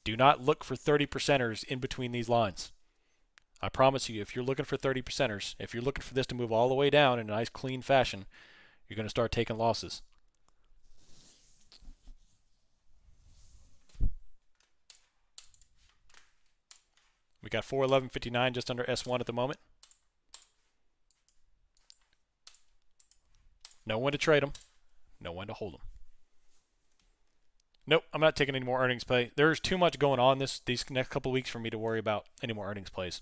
Do not look for 30 percenters in between these lines. I promise you, if you're looking for 30 percenters, if you're looking for this to move all the way down in a nice clean fashion, you're going to start taking losses. We got 411.59 just under S1 at the moment. Know when to trade them. Know when to hold them. Nope, I'm not taking any more earnings play. There's too much going on these next couple of weeks for me to worry about any more earnings plays.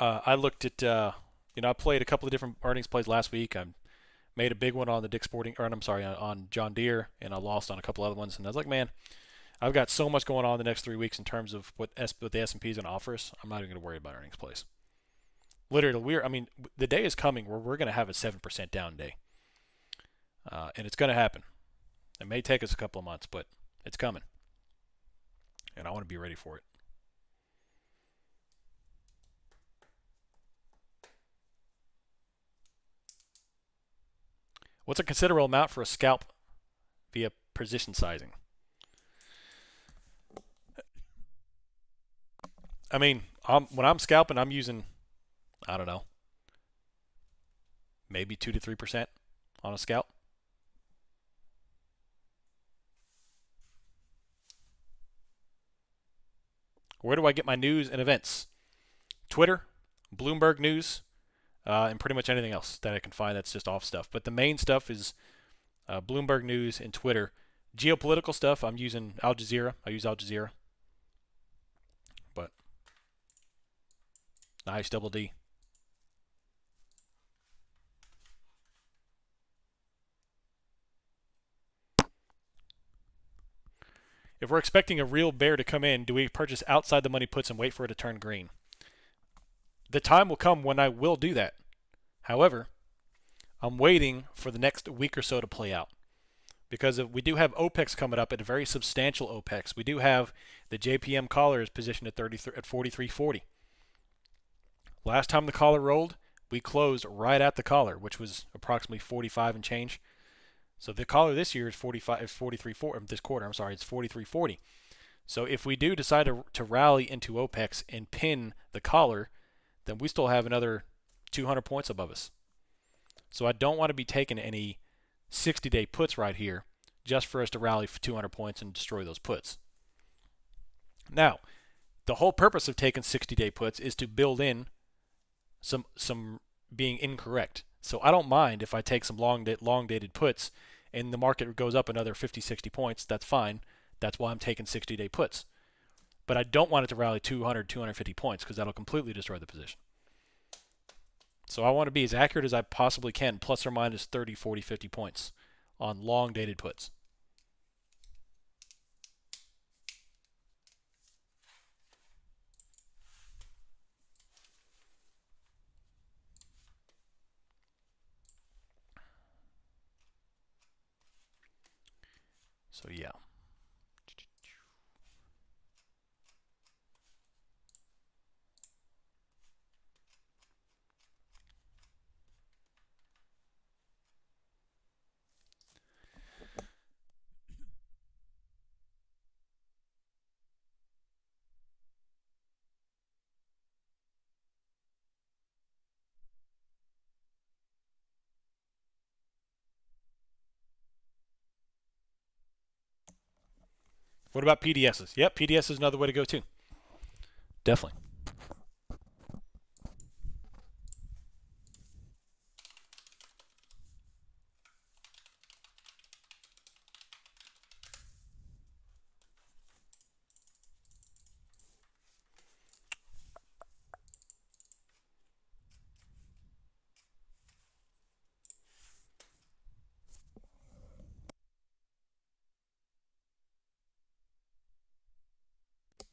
I looked at, I played a couple of different earnings plays last week. I made a big one on the Dick Sporting, or I'm sorry, on John Deere, and I lost on a couple other ones. And I was like, man, I've got so much going on the next 3 weeks in terms of what the S&P is going to offer us. I'm not even going to worry about earnings plays. Literally, the day is coming where we're going to have a 7% down day. And it's going to happen. It may take us a couple of months, but it's coming. And I want to be ready for it. What's a considerable amount for a scalp via position sizing? When I'm scalping, I'm using, I don't know, maybe 2 to 3% on a scalp. Where do I get my news and events? Twitter, Bloomberg News, and pretty much anything else that I can find that's just off stuff. But the main stuff is Bloomberg News and Twitter. Geopolitical stuff, I'm using Al Jazeera. I use Al Jazeera. But nice, double D. If we're expecting a real bear to come in, do we purchase outside the money puts and wait for it to turn green? The time will come when I will do that. However, I'm waiting for the next week or so to play out. Because we do have OPEX coming up at a very substantial OPEX. We do have the JPM collar is positioned at 43.40. Last time the collar rolled, we closed right at the collar, which was approximately 45 and change. So the collar this year is 43.40. This quarter, it's 43.40. So if we do decide to rally into OPEX and pin the collar, then we still have another 200 points above us. So I don't want to be taking any 60-day puts right here just for us to rally for 200 points and destroy those puts. Now, the whole purpose of taking 60-day puts is to build in some being incorrect. So I don't mind if I take some long-dated puts and the market goes up another 50, 60 points. That's fine. That's why I'm taking 60-day puts. But I don't want it to rally 200, 250 points because that'll completely destroy the position. So I want to be as accurate as I possibly can, plus or minus 30, 40, 50 points on long-dated puts. So yeah. What about PDSs? Yep, PDS is another way to go too. Definitely.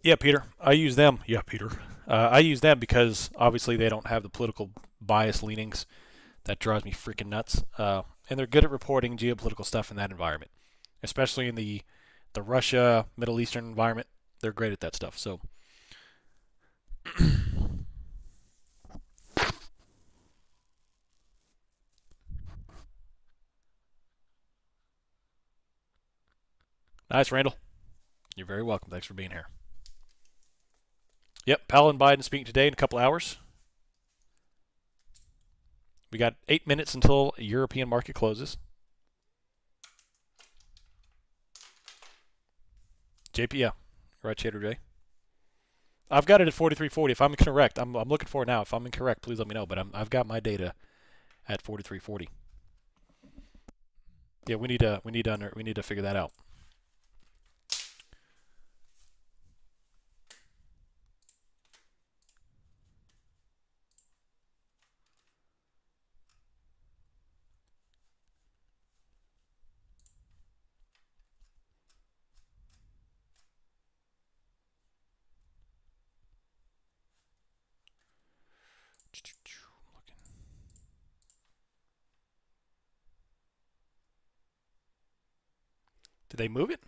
Yeah, Peter. I use them. Yeah, Peter. I use them because obviously they don't have the political bias leanings that drives me freaking nuts. And they're good at reporting geopolitical stuff in that environment, especially in the Russia, Middle Eastern environment. They're great at that stuff. So, nice, Randall. You're very welcome. Thanks for being here. Yep, Powell and Biden speaking today in a couple hours. We got 8 minutes until European market closes. JP, yeah. Right, Chater J. I've got it at 43.40. If I'm incorrect, I'm looking for it now. If I'm incorrect, please let me know. But I've got my data at 43.40. Yeah, we need to figure that out. Did they move it?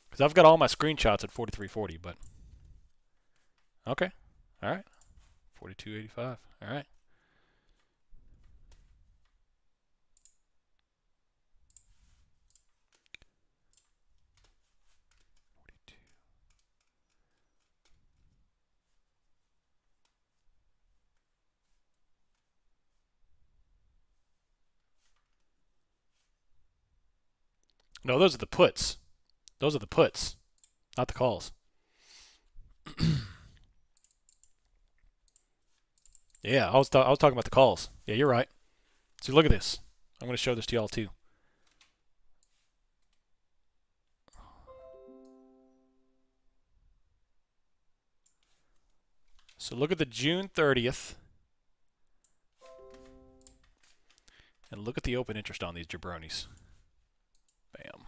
Because I've got all my screenshots at 43.40, but okay, all right, 42.85. All right. No, those are the puts. Those are the puts, not the calls. Yeah, I was talking about the calls. Yeah, you're right. So look at this. I'm going to show this to y'all too. So look at the June 30th, and look at the open interest on these jabronis. Bam.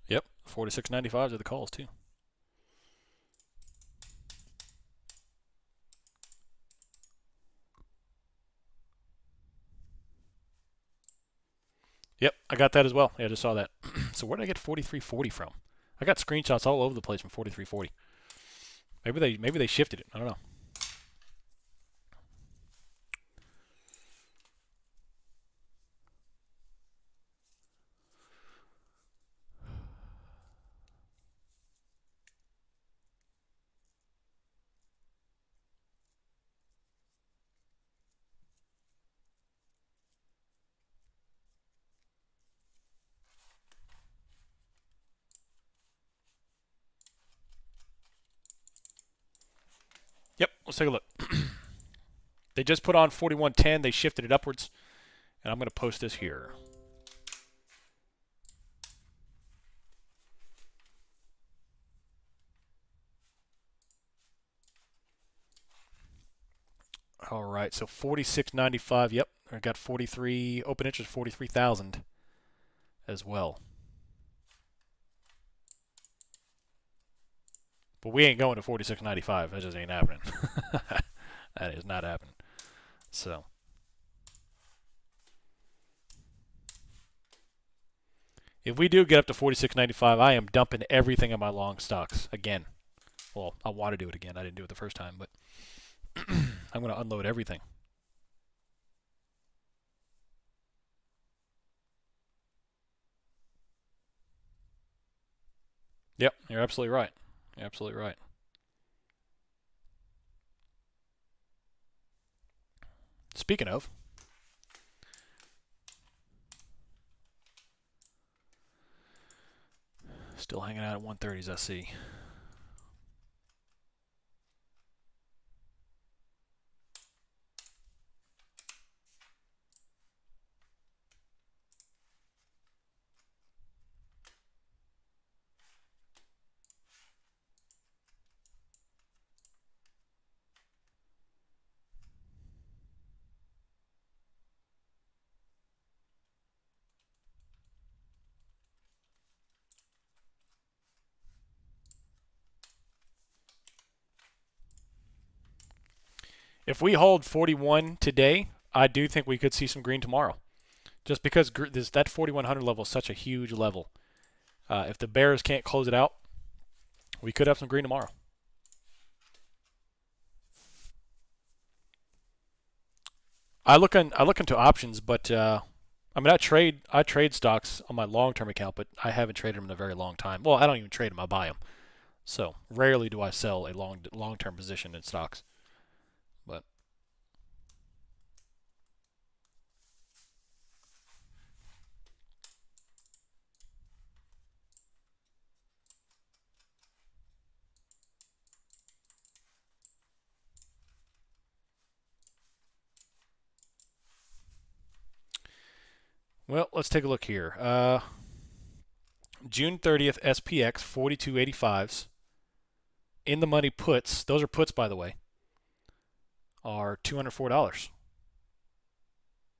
Yep, 46.95s are the calls too. Yep, I got that as well. Yeah, I just saw that. So where did I get 43.40 from? I got screenshots all over the place from 43.40. Maybe they shifted it. I don't know. Yep, let's take a look. They just put on 41.10. They shifted it upwards, and I'm going to post this here. All right, so 46.95. Yep, I got 43 open interest, 43,000 as well. But we ain't going to 46.95. That just ain't happening. That is not happening. So if we do get up to 46.95, I am dumping everything in my long stocks again. Well, I want to do it again. I didn't do it the first time, but I'm going to unload everything. Yep, you're absolutely right. You're absolutely right. Speaking of, still hanging out at 130s, I see. If we hold 41 today, I do think we could see some green tomorrow. Just because that 4100 level is such a huge level. If the bears can't close it out, we could have some green tomorrow. I look into options, but I mean I trade stocks on my long-term account, but I haven't traded them in a very long time. Well, I don't even trade them; I buy them. So rarely do I sell a long-term position in stocks. But 'Let's take a look here. June 30th SPX 4285s in the money puts. Those are puts, by the way. Are $204.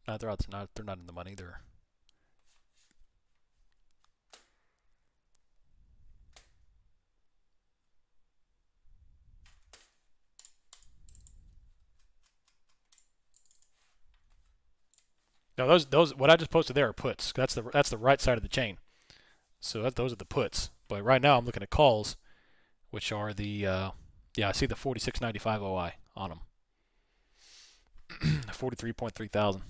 They're not in the money. They're no those what I just posted there are puts. That's the right side of the chain. So those are the puts. But right now I'm looking at calls, which are the I see the 46.95 OI on them. 43.3 thousand.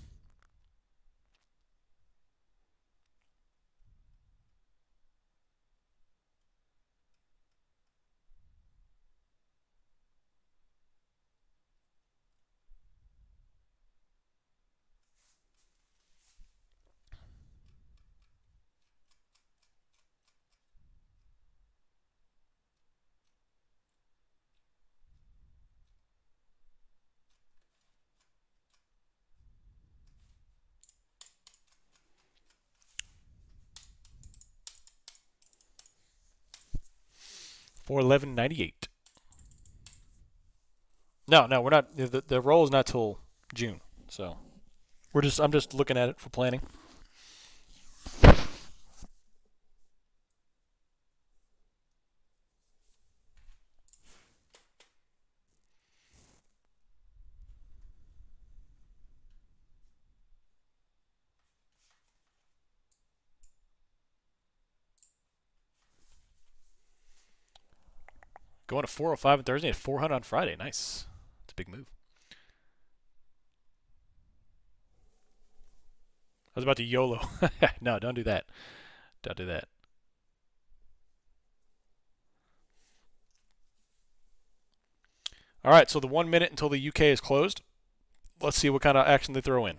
For 11.98. No, we're not. The roll is not till June, so I'm just looking at it for planning. Going to 405 on Thursday and 400 on Friday. Nice. It's a big move. I was about to YOLO. No, don't do that. Don't do that. All right, so the 1 minute until the UK is closed. Let's see what kind of action they throw in.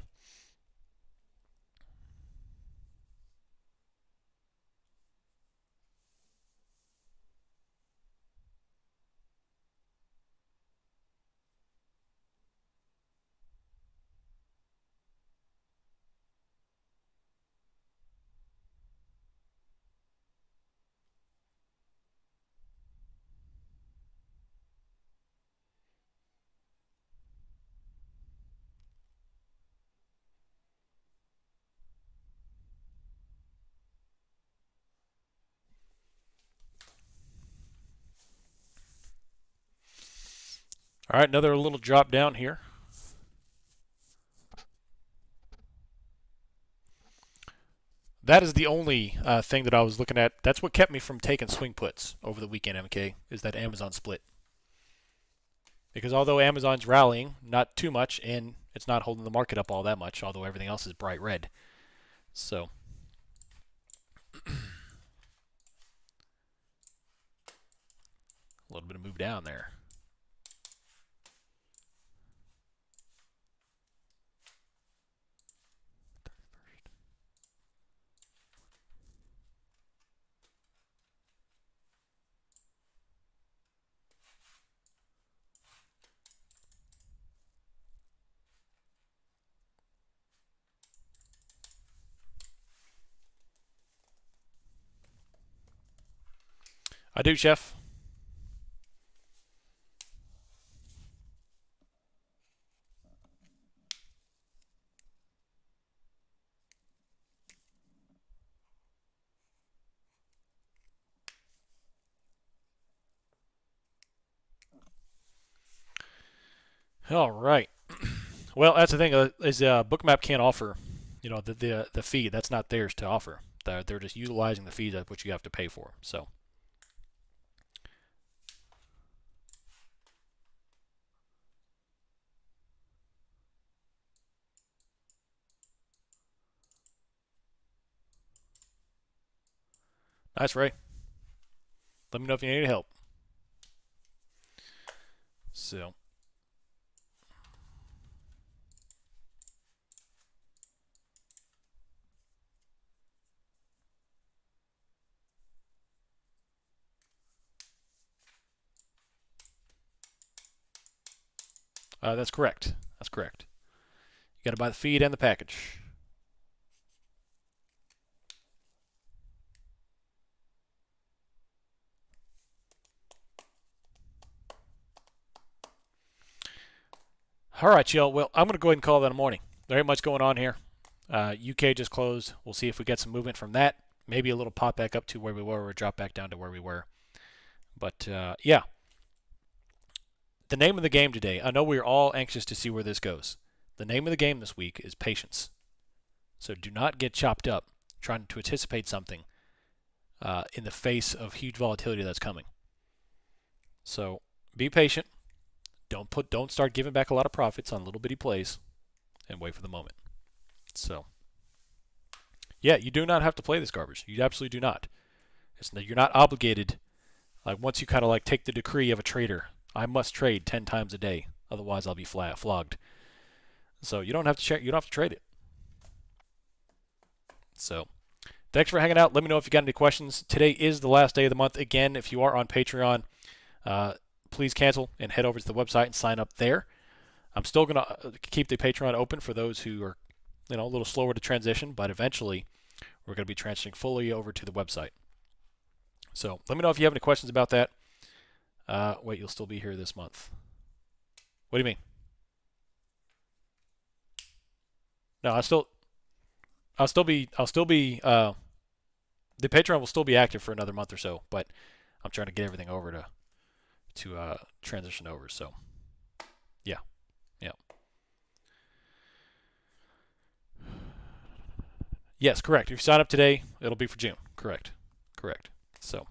All right, another little drop down here. That is the only thing that I was looking at. That's what kept me from taking swing puts over the weekend, MK, is that Amazon split. Because although Amazon's rallying, not too much, and it's not holding the market up all that much, although everything else is bright red. So, a little bit of move down there. I do, Chef. All right. Well, that's the thing is Bookmap can't offer, the fee. That's not theirs to offer. They're just utilizing the fee that which you have to pay for. So nice, Ray. Let me know if you need any help. So that's correct. That's correct. You got to buy the feed and the package. All right, y'all. Well, I'm going to go ahead and call that a morning. There ain't much going on here. UK just closed. We'll see if we get some movement from that. Maybe a little pop back up to where we were or drop back down to where we were. But yeah, the name of the game today, I know we're all anxious to see where this goes. The name of the game this week is patience. So do not get chopped up trying to anticipate something in the face of huge volatility that's coming. So be patient. Don't start giving back a lot of profits on little bitty plays, and wait for the moment. So yeah, you do not have to play this garbage. You absolutely do not. You're not obligated. Like once you kind of like take the decree of a trader, I must trade 10 times a day, otherwise I'll be flogged. So you don't have to check. You don't have to trade it. So thanks for hanging out. Let me know if you got any questions. Today is the last day of the month. Again, if you are on Patreon, please cancel and head over to the website and sign up there. I'm still going to keep the Patreon open for those who are, a little slower to transition, but eventually we're going to be transitioning fully over to the website. So let me know if you have any questions about that. Wait, you'll still be here this month. What do you mean? No, I'll still be, the Patreon will still be active for another month or so, but I'm trying to get everything over to transition over. So, yeah. Yes, correct. If you sign up today, it'll be for June. Correct. So,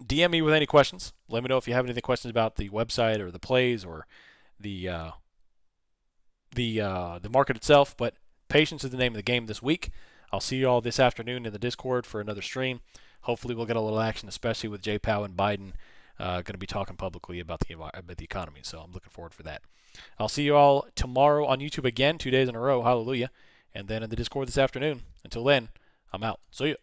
DM me with any questions. Let me know if you have any questions about the website or the plays or the market itself. But patience is the name of the game this week. I'll see you all this afternoon in the Discord for another stream. Hopefully, we'll get a little action, especially with Jay Powell and Biden going to be talking publicly about the economy. So I'm looking forward for that. I'll see you all tomorrow on YouTube again, 2 days in a row. Hallelujah. And then in the Discord this afternoon. Until then, I'm out. See you.